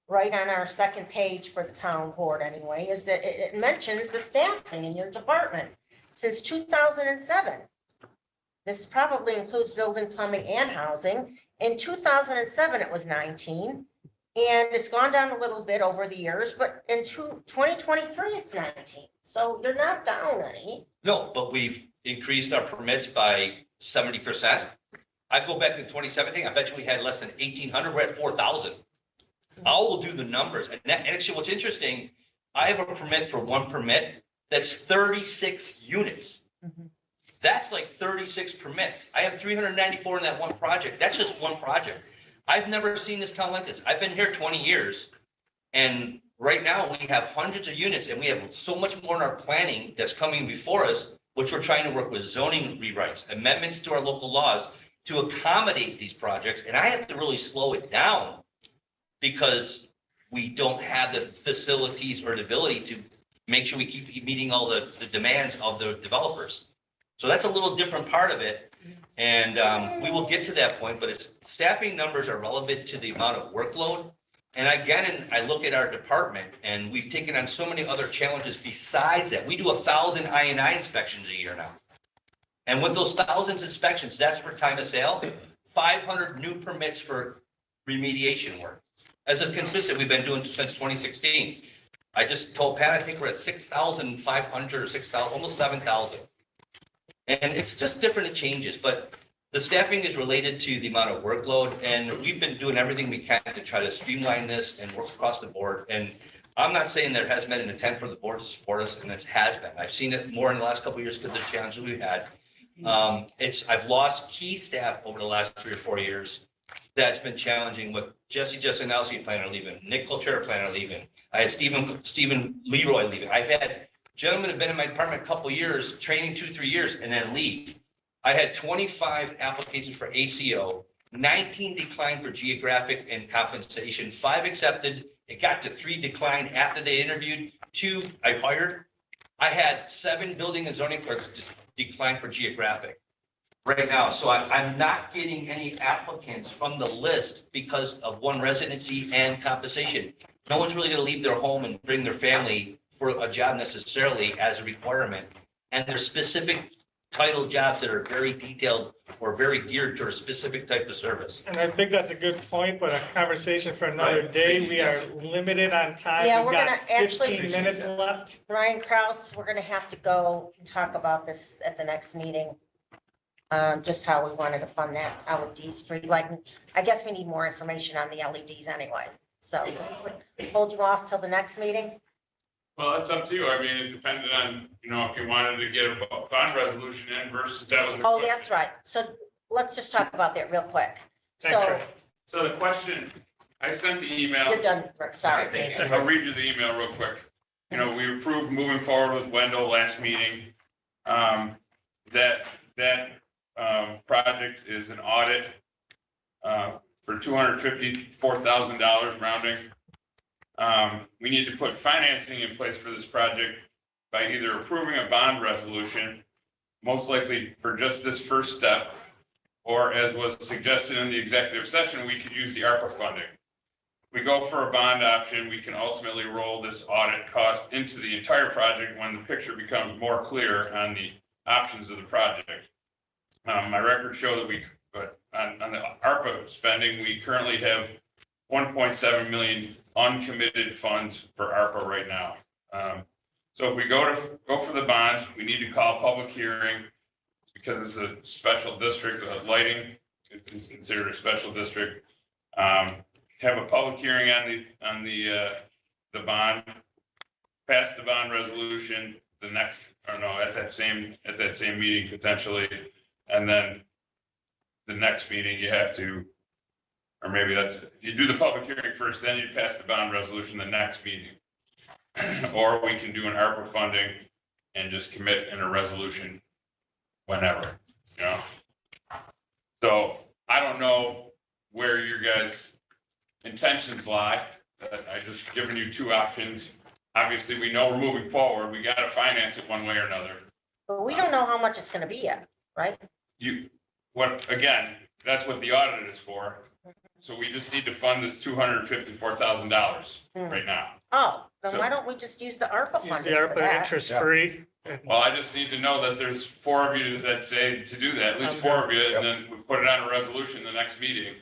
right on our second page for the town board anyway, is that it mentions the staffing in your department since 2007. This probably includes building, plumbing, and housing. In 2007, it was 19, and it's gone down a little bit over the years, but in 2023, it's 19. So you're not down any. No, but we've increased our permits by 70%. I go back to 2017, I bet you we had less than 1,800, we're at 4,000. I will do the numbers, and actually, what's interesting, I have a permit for 1 permit, that's 36 units. Mhm. That's like 36 permits. I have 394 in that one project, that's just one project. I've never seen this town like this, I've been here 20 years. And right now, we have hundreds of units, and we have so much more in our planning that's coming before us, which we're trying to work with zoning rewrites, amendments to our local laws to accommodate these projects, and I have to really slow it down because we don't have the facilities or the ability to make sure we keep meeting all the demands of the developers. So that's a little different part of it, and we will get to that point, but it's, staffing numbers are relevant to the amount of workload. And again, I look at our department, and we've taken on so many other challenges besides that. We do 1,000 I&I inspections a year now. And with those 1,000 inspections, that's for time of sale, 500 new permits for remediation work. As a consistent, we've been doing since 2016. I just told Pat, I think we're at 6,500 or 6,000, almost 7,000. And it's just different, it changes, but the staffing is related to the amount of workload, and we've been doing everything we can to try to streamline this and work across the board. And I'm not saying there has been an intent for the board to support us, and it has been. I've seen it more in the last couple of years because of the challenges we've had. I've lost key staff over the last 3 or 4 years. That's been challenging with Jesse Jessenowski planner leaving, Nick Colchero planner leaving. I had Stephen Leroy leaving. I've had gentlemen have been in my department a couple of years, training 2-3 years, and then leave. I had 25 applications for ACO, 19 declined for geographic and compensation, 5 accepted. It got to 3 declined after they interviewed, 2 I hired. I had 7 building and zoning clerks just decline for geographic right now. So I'm not getting any applicants from the list because of 1 residency and compensation. No one's really gonna leave their home and bring their family for a job necessarily as a requirement. And there's specific title jobs that are very detailed or very geared to a specific type of service. And I think that's a good point, but a conversation for another Right. day. We are limited on time. Yeah, We've we're got gonna actually- 15 minutes left. Brian Kraus, we're gonna have to go and talk about this at the next meeting. Just how we wanted to fund that LED street lighting. I guess we need more information on the LEDs anyway. So hold you off till the next meeting. Well, that's up to you. I mean, it depended on, if you wanted to get a bond resolution in versus that was. Oh, that's right. So let's just talk about that real quick. Thanks, So Rick. So the question, I sent the email. you're done, Rick. Sorry. I'll read you the email real quick. We approved moving forward with Wendell last meeting. That project is an audit for $254,000 rounding. We need to put financing in place for this project by either approving a bond resolution, most likely for just this first step, or as was suggested in the executive session, we could use the ARPA funding. We go for a bond option, we can ultimately roll this audit cost into the entire project when the picture becomes more clear on the options of the project. My records show that but on the ARPA spending, we currently have 1.7 million uncommitted funds for ARPA right now. So if we go for the bonds, we need to call a public hearing because it's a special district, lighting is considered a special district. Have a public hearing on the bond, pass the bond resolution at that same meeting potentially, and then the next meeting you have to, or maybe you do the public hearing first, then you pass the bond resolution the next meeting. Or we can do an ARPA funding and just commit in a resolution whenever, So I don't know where your guys' intentions lie. I just given you 2 options. Obviously, we know we're moving forward. We got to finance it one way or another. But we don't know how much it's gonna be yet, right? Again, that's what the audit is for. So we just need to fund this $254,000 right now. Oh, then So- why don't we just use the ARPA Use funding the for ARPA that? interest free. Well, I just need to know that there's 4 of you that say to do that, at least 4 of you, and then we put it on a resolution the next meeting.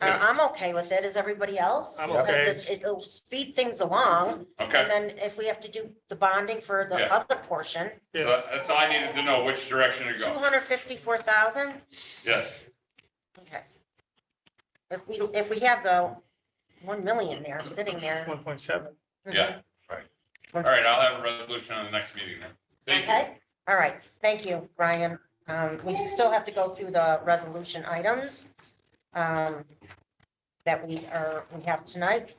I'm okay with it. Is everybody else? I'm Because okay. it'll speed things along. Okay, And then if we have to do the bonding for the Yeah. other portion, so that's all I needed to know, which direction to go. 254,000? Yes, Okay. If we have the 1 million there, sitting there. 1.7. yeah, right. All right, I'll have a resolution on the next meeting then. Thank you. Okay, all right. Thank you, Brian. We still have to go through the resolution items that we have tonight.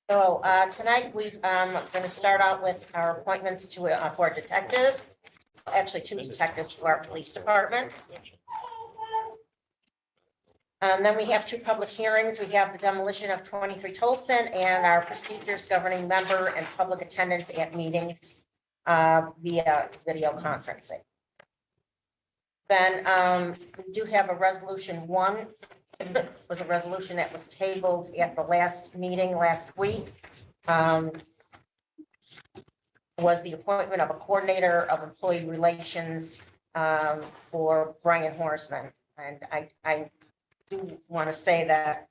So tonight, we going to start out with our appointments for a detective, actually 2 detectives to our police department. Then we have 2 public hearings. We have the demolition of 23 Tolson and our procedures governing member and public attendance at meetings via video conferencing. Then we do have a resolution 1, was a resolution that was tabled at the last meeting last week. Was the appointment of a coordinator of employee relations for Brian Horseman. And I do want to say that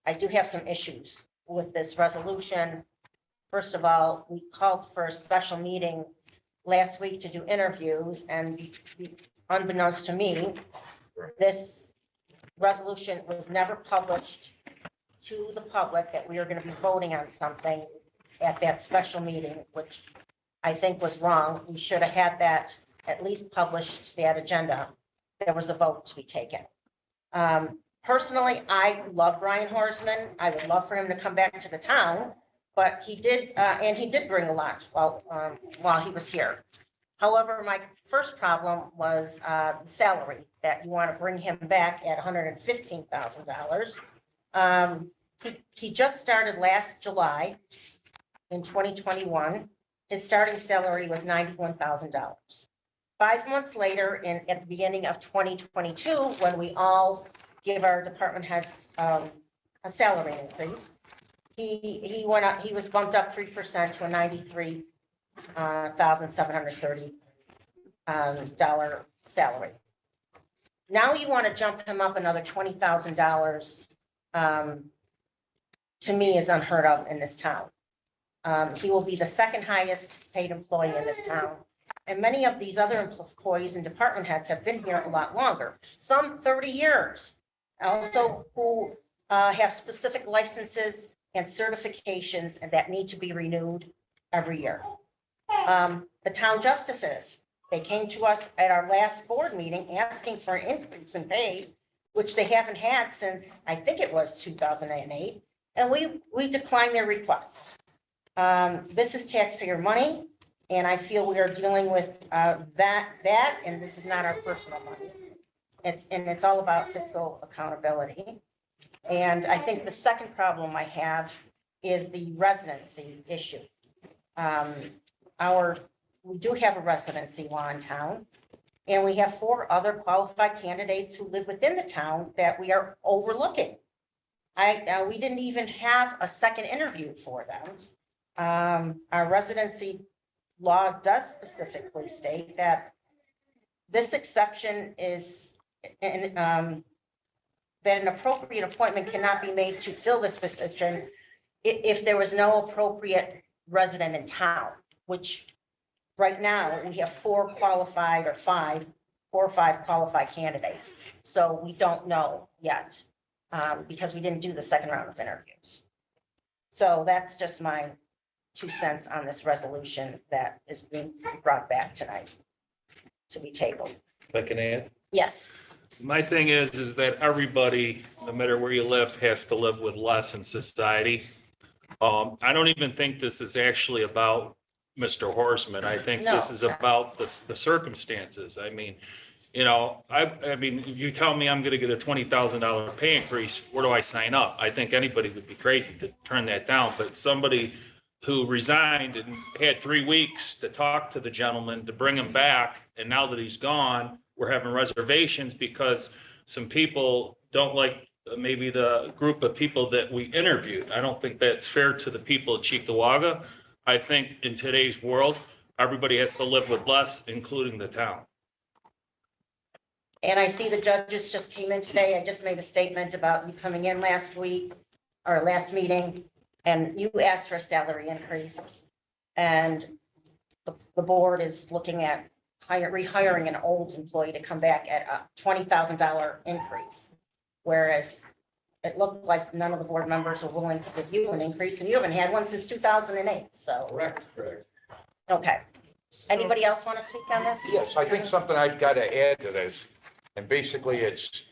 I do have some issues with this resolution. First of all, we called for a special meeting last week to do interviews, and unbeknownst to me, this resolution was never published to the public that we are going to be voting on something at that special meeting, which I think was wrong. We should have had that at least published, that agenda. There was a vote to be taken. personally, I love Brian Horstman. I would love for him to come back to the town, but he did, and he did bring a lot while he was here. However, my first problem was salary, that you want to bring him back at $115,000. He just started last July in 2021. His starting salary was $91,000. 5 months later, at the beginning of 2022, when we all give our department heads a salary increase, he went up, he was bumped up 3% to a $93,730 salary. Now you want to jump him up another $20,000, to me is unheard of in this town. He will be the second highest paid employee in this town. And many of these other employees and department heads have been here a lot longer, some 30 years. Also who have specific licenses and certifications and that need to be renewed every year. The town justices, they came to us at our last board meeting asking for an increase in pay, which they haven't had since, I think it was 2008, and we declined their request. This is taxpayer money, and I feel we are dealing with that, and this is not our personal money. It's all about fiscal accountability. And I think the second problem I have is the residency issue. We do have a residency law in town, and we have 4 other qualified candidates who live within the town that we are overlooking. We didn't even have a second interview for them. Our residency law does specifically state that this exception is, that an appropriate appointment cannot be made to fill this position if there was no appropriate resident in town, which right now we have 4 or 5 qualified candidates. So we don't know yet because we didn't do the second round of interviews. So that's just my 2 cents on this resolution that is being brought back tonight to be tabled. If I can add. Yes. My thing is that everybody, no matter where you live, has to live with less in society. I don't even think this is actually about Mr. Horstman. I think this No. is about the circumstances. I mean, you know, I mean, if you tell me I'm gonna get a $20,000 pay increase, where do I sign up? I think anybody would be crazy to turn that down, but somebody who resigned and had 3 weeks to talk to the gentleman to bring him back, and now that he's gone, we're having reservations because some people don't like maybe the group of people that we interviewed. I don't think that's fair to the people of Cheektowaga. I think in today's world, everybody has to live with less, including the town. And I see the judges just came in today. I just made a statement about you coming in last week or last meeting, and you asked for a salary increase. And the board is looking at rehiring an old employee to come back at a $20,000 increase. Whereas it looked like none of the board members are willing to give you an increase, and you haven't had one since 2008, so. Correct. Okay. Anybody else want to speak on this? Yes, I think something I've got to add to this, and basically it's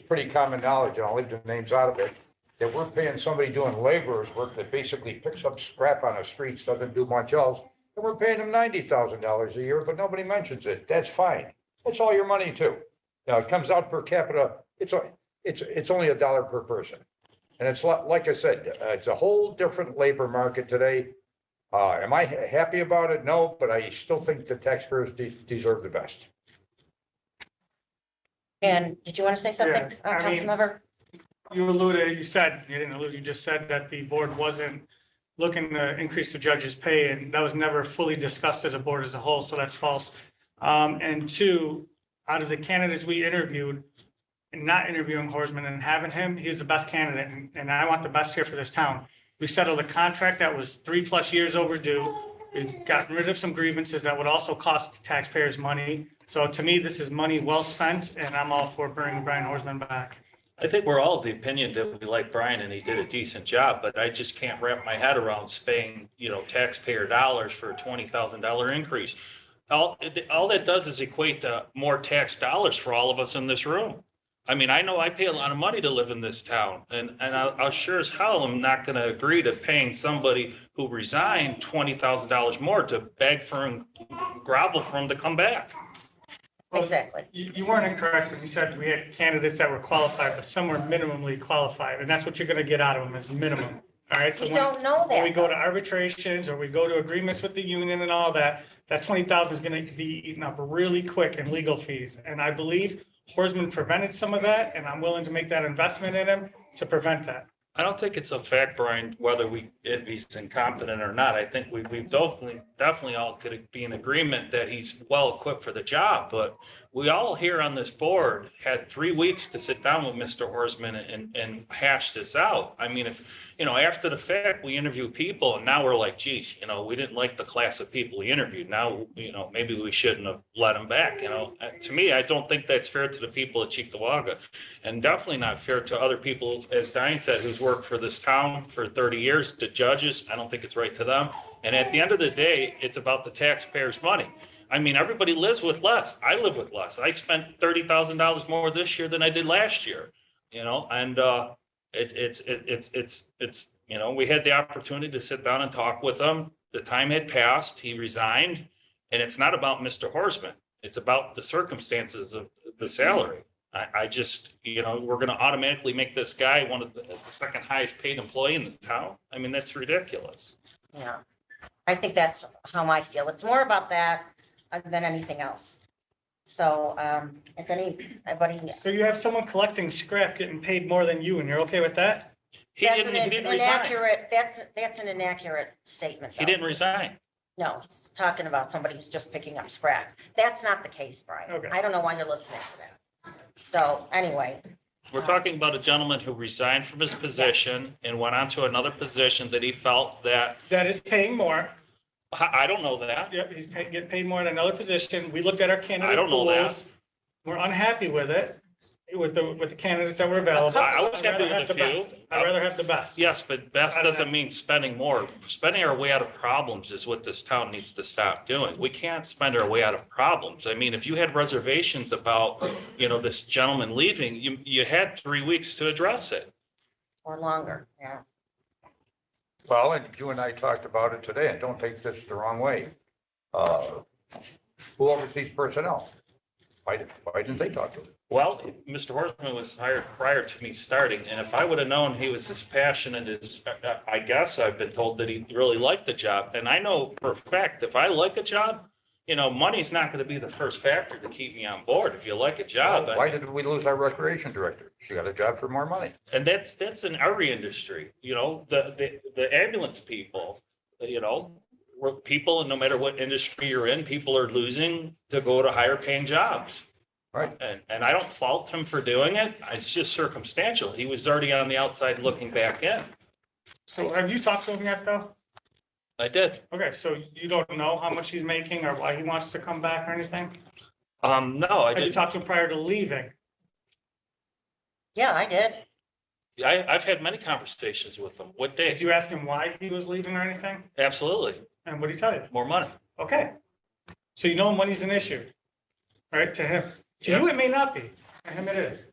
pretty common knowledge, and I'll leave the names out of it, that we're paying somebody doing laborer's work that basically picks up scrap on the streets, doesn't do much else, and we're paying them $90,000 a year, but nobody mentions it. That's fine. It's all your money too. Now, it comes out per capita, it's only $1 per person. And it's like I said, it's a whole different labor market today. Am I happy about it? No, but I still think the taxpayers deserve the best. And did you want to say something, Yeah, I mean- Councilmember? You didn't allude, you just said that the board wasn't looking to increase the judge's pay, and that was never fully discussed as a board as a whole, so that's false. And 2, out of the candidates we interviewed, and not interviewing Horstman and having him, he's the best candidate, and I want the best here for this town. We settled a contract that was 3+ years overdue. We've gotten rid of some grievances that would also cost taxpayers money. So to me, this is money well spent, and I'm all for bringing Brian Horstman back. I think we're all of the opinion that we like Brian and he did a decent job, but I just can't wrap my head around spending, taxpayer dollars for a $20,000 increase. All that does is equate to more tax dollars for all of us in this room. I mean, I know I pay a lot of money to live in this town, and I'll sure as hell am not gonna agree to paying somebody who resigned $20,000 more to beg for and grovel for him to come back. Well, Exactly. You weren't incorrect when you said we had candidates that were qualified, but some were minimally qualified, and that's what you're gonna get out of them is minimum. All right, so You when don't know we that. go to arbitrations or we go to agreements with the union and all that, that 20,000 is gonna be eaten up really quick in legal fees. And I believe Horsman prevented some of that, and I'm willing to make that investment in him to prevent that. I don't think it's a fact, Brian, whether if he's incompetent or not. I think we definitely all could be in agreement that he's well equipped for the job, but we all here on this board had 3 weeks to sit down with Mr. Horsman and hash this out. I mean, if, after the fact, we interview people and now we're like, geez, we didn't like the class of people we interviewed. Now, maybe we shouldn't have let them back, To me, I don't think that's fair to the people of Cheektowaga. And definitely not fair to other people, as Diane said, who's worked for this town for 30 years, the judges. I don't think it's right to them. And at the end of the day, it's about the taxpayers' money. I mean, everybody lives with less. I live with less. I spent $30,000 more this year than I did last year, and we had the opportunity to sit down and talk with him. The time had passed. He resigned, and it's not about Mr. Horsman. It's about the circumstances of the salary. I just, we're going to automatically make this guy one of the second highest paid employee in the town. I mean, that's ridiculous. Yeah. I think that's how I feel. It's more about that than anything else. So, if anybody, So you have someone collecting scrap getting paid more than you, and you're okay with that? He that's didn't resign. inaccurate, that's an inaccurate statement. He though. didn't resign. No, he's talking about somebody who's just picking up scrap. That's not the case, Brian. Okay. I don't know why you're listening to that. So anyway, We're talking about a gentleman who resigned from his position and went on to another position that he felt that, That is paying more. I don't know that. Yep, he's getting paid more in another position. We looked at our candidate I don't know that. pools. We're unhappy with it, with the candidates that were available. I was I'd happy rather with have a the few. best. I'd rather have the best. Yes, but best doesn't mean spending more. Spending our way out of problems is what this town needs to stop doing. We can't spend our way out of problems. I mean, if you had reservations about, this gentleman leaving, you had 3 weeks to address it. or longer, yeah. Well, and you and I talked about it today, and don't take this the wrong way. Who oversees personnel? Why didn't they talk to him? Well, Mr. Horstman was hired prior to me starting, and if I would have known he was as passionate as, I guess I've been told that he really liked the job. And I know for a fact, if I like a job, money's not going to be the first factor to keep me on board. If you like a job. Why did we lose our recreation director? She got a job for more money. And that's in every industry, the ambulance people, where people, and no matter what industry you're in, people are losing to go to higher paying jobs. Right. And I don't fault him for doing it. It's just circumstantial. He was already on the outside looking back in. So have you talked to him yet, though? I did. Okay, so you don't know how much he's making or why he wants to come back or anything? No, I Have you didn't. talked to him prior to leaving? Yeah, I did. I've had many conversations with him. What Did day? you ask him why he was leaving or anything? Absolutely. And what did he tell you? More money. Okay. So you know money's an issue, right, to him? To you, it may not be. To him, it is.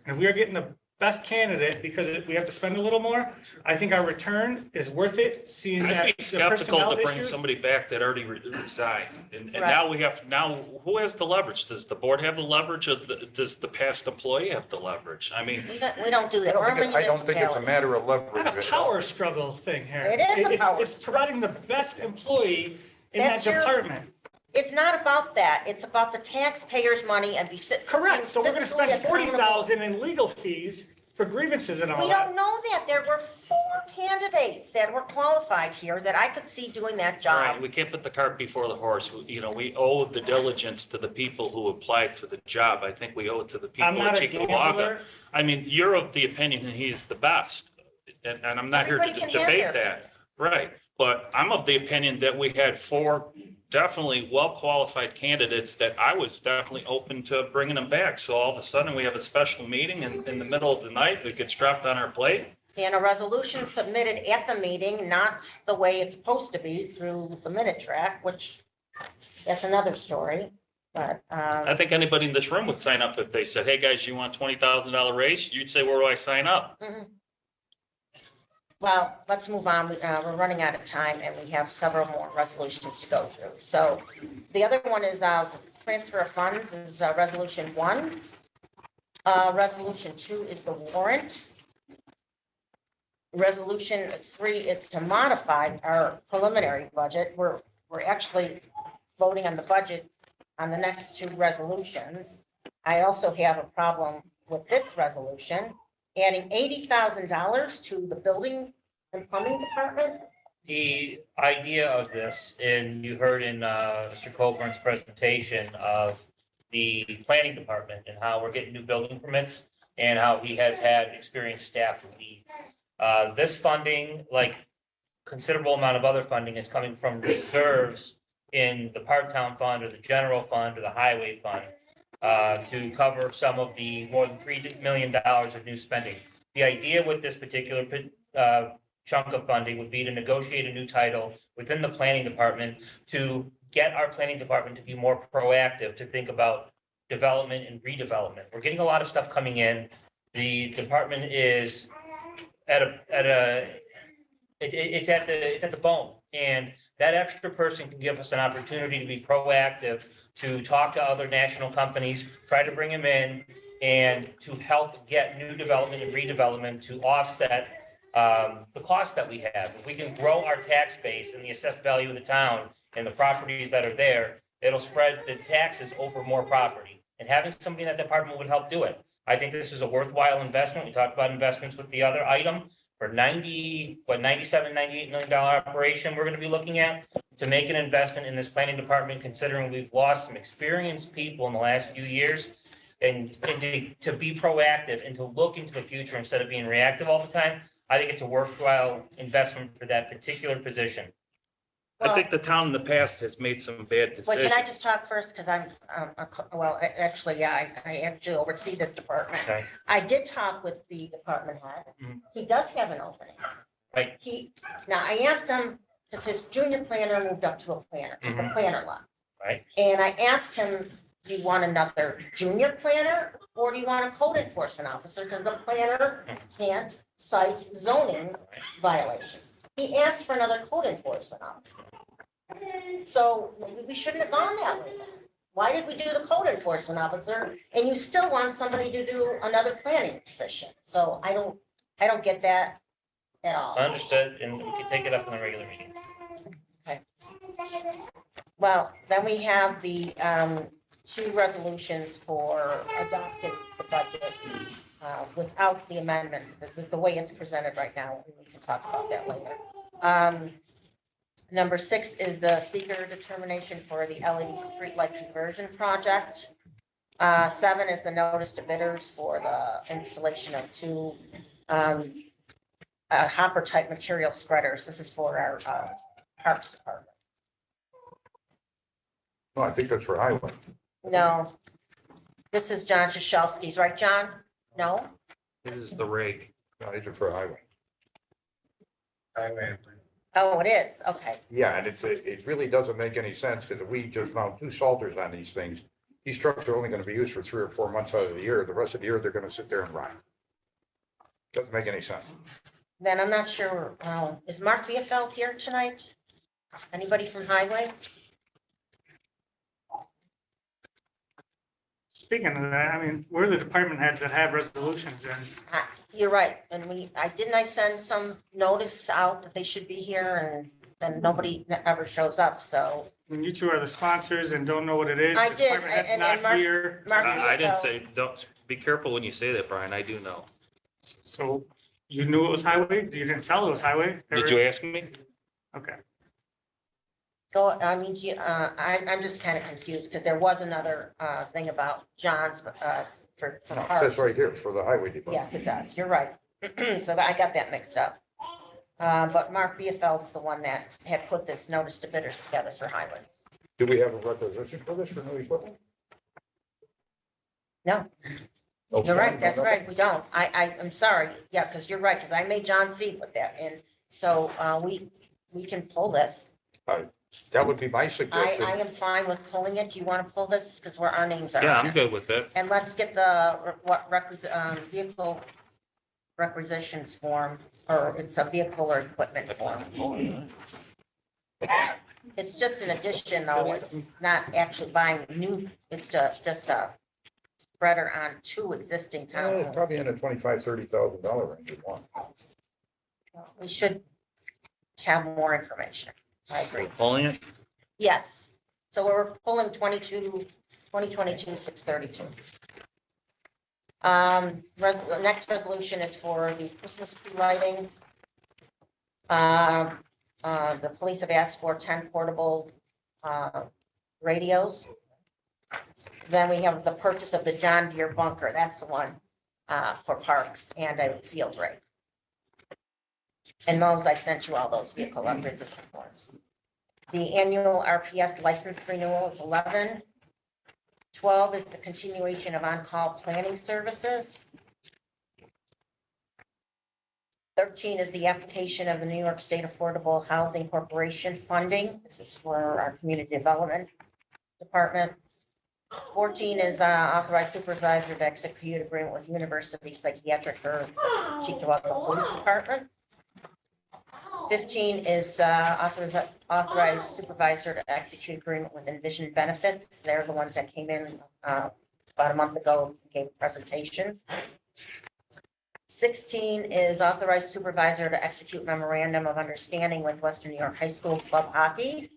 And if we are getting the best candidate because we have to spend a little more, I think our return is worth it, seeing that I'd be the skeptical personnel to bring issues. somebody back that already resigned. And Right. now who has the leverage? Does the board have the leverage or does the past employee have the leverage? I mean, We don't do I that. We're a don't think it's a municipality. matter of It's not a leverage. power struggle thing here. It is a power It's providing the best employee in that That's your- department. It's not about that. It's about the taxpayers' money and be. Correct. So we're gonna spend fiscally accountable. $40,000 in legal fees for grievances and all We that. don't know that. There were 4 candidates that were qualified here that I could see doing that right, job. we can't put the cart before the horse. We owe the diligence to the people who applied for the job. I think we owe it to the I'm people of not a Cheektowaga. gambler. I mean, you're of the opinion that he's the best, and I'm not here to Everybody can have debate their that. Right, but I'm of the opinion that we had 4 definitely well-qualified candidates that I was definitely open to bringing them back. So all of a sudden, we have a special meeting in the middle of the night, it gets dropped on our plate. And a resolution submitted at the meeting, not the way it's supposed to be through the minute track, which that's another story. But, I think anybody in this room would sign up if they said, hey, guys, you want $20,000 raise? You'd say, where do I sign up? mhm. Well, let's move on. We're running out of time and we have several more resolutions to go through. So the other one is transfer of funds is resolution 1. Resolution 2 is the warrant. Resolution 3 is to modify our preliminary budget. We're actually voting on the budget on the next 2 resolutions. I also have a problem with this resolution, adding $80,000 to the building and plumbing department. The idea of this, and you heard in Mr. Colburn's presentation of the planning department and how we're getting new building permits and how he has had experienced staff leave. This funding, like considerable amount of other funding, is coming from reserves in the part-town fund or the general fund or the highway fund to cover some of the more than $3 million of new spending. The idea with this particular chunk of funding would be to negotiate a new title within the planning department to get our planning department to be more proactive, to think about development and redevelopment. We're getting a lot of stuff coming in. The department is it's at the bone, and that extra person can give us an opportunity to be proactive, to talk to other national companies, try to bring them in, and to help get new development and redevelopment to offset the costs that we have. If we can grow our tax base and the assessed value of the town and the properties that are there, it'll spread the taxes over more property. And having somebody in that department would help do it. I think this is a worthwhile investment. We talked about investments with the other item for $98 million operation we're going to be looking at to make an investment in this planning department, considering we've lost some experienced people in the last few years, and to be proactive and to look into the future instead of being reactive all the time. I think it's a worthwhile investment for that particular position. I think the town in the past has made some bad Wait, can I decisions. just talk first? Because I'm, actually, yeah, I actually oversee this department. Okay. I did talk with the department head. Mhm. He does have an opening. Right. Now I asked him, because his junior planner moved up to a planner, the Mhm. planner lot. Right. And I asked him, do you want another junior planner or do you want a code enforcement officer? Because the planner can't cite zoning violations. He asked for another code enforcement officer. So we shouldn't have gone that way. Why did we do the code enforcement officer and you still want somebody to do another planning position? So I don't get that at all. Understood, and we can take it up in the regular meeting. Well, then we have the 2 resolutions for adopting the budget without the amendments, the way it's presented right now. We can talk about that later. Number 6 is the seeker determination for the LED streetlight conversion project. 7 is the notice to bidders for the installation of 2 hopper type material spreaders. This is for our Parks Department. No, I think that's for highway. No, this is John Shashelski's, right, John? No? This is the rig. No, these are for highway. Oh, it is, okay. Yeah, and it really doesn't make any sense because if we just mount 2 salters on these things, these trucks are only going to be used for 3 or 4 months out of the year. The rest of the year, they're going to sit there and rot. Doesn't make any sense. Then I'm not sure, is Mark Viafeld here tonight? Anybody from Highway? Speaking of that, I mean, we're the department heads that have resolutions, and You're right, and I send some notice out that they should be here and then nobody ever shows up, so. when you 2 are the sponsors and don't know what it is. I the did, department head's and not Mark- here. Mark- I didn't say, don't, be careful when you say that, Brian. I do know. So you knew it was highway? You didn't tell it was highway? Did you ask me? Okay. Go, I mean, I'm just kind of confused because there was another thing about John's for No, it Parks. says right here for the highway department. Yes, it does. You're right. So I got that mixed up. But Mark Biefeld is the one that had put this notice to bidders together for highway. Do we have a requisition for this for new equipment? No, No, you're right. no, That's nothing? right. We don't. I'm sorry. Yeah, because you're right, because I made John C. put that in. So we can pull this. That would be my I suggestion. am fine with pulling it. Do you want to pull this? Because our names are Yeah, on I'm it. good with that. And let's get the, what records, vehicle requisitions form, or it's a vehicle or equipment form. It's just an addition, though. It's not actually buying new, it's just a spreader on two existing town. Probably in a $25,000-$30,000 range if one. We should have more information. I agree. Pulling it? Yes. So we're pulling 2022, 632. The next resolution is for the Christmas tree lighting. The police have asked for 10 portable radios. Then we have the purchase of the John Deere bunker. That's the one for parks and a field rig. And those, I sent you all those vehicle upgrades and forms. The annual RPS license renewal is 11. 12 is the continuation of on-call planning services. 13 is the application of the New York State Affordable Housing Corporation funding. This is for our community development department. 14 is authorized supervisor to execute agreement with University Psychiatric or Chickawaukee Police Department. 15 is authorized supervisor to execute agreement with Envision Benefits. They're the ones that came in about a month ago, gave a presentation. 16 is authorized supervisor to execute memorandum of understanding with Western New York High School Club Hockey.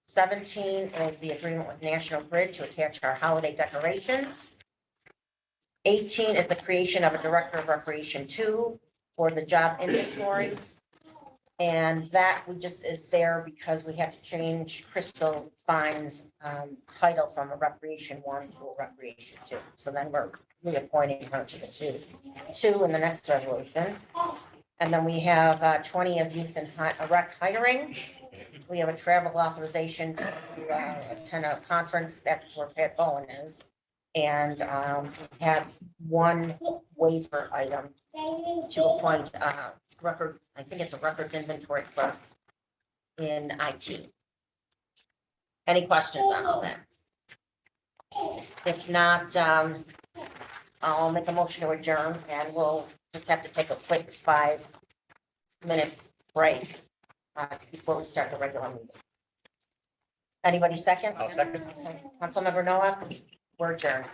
17 is the agreement with National Grid to attach our holiday decorations. 18 is the creation of a Director of Recreation 2 for the job inventory. And that we just is there because we had to change Crystal Fine's title from a Recreation 1 to a Recreation 2. So then we're reappointing her to the two in the next resolution. And then we have 20 as youth and rec hiring. We have a travel authorization to attend a conference. That's where Pat Bowen is. And we had one waiver item to appoint record, I think it's a records inventory clerk in IT. Any questions on all that? If not, I'll make a motion to adjourn and we'll just have to take a quick 5-minute break before we start the regular meeting. Anybody second? I'll second. Councilmember Noah, we're adjourned.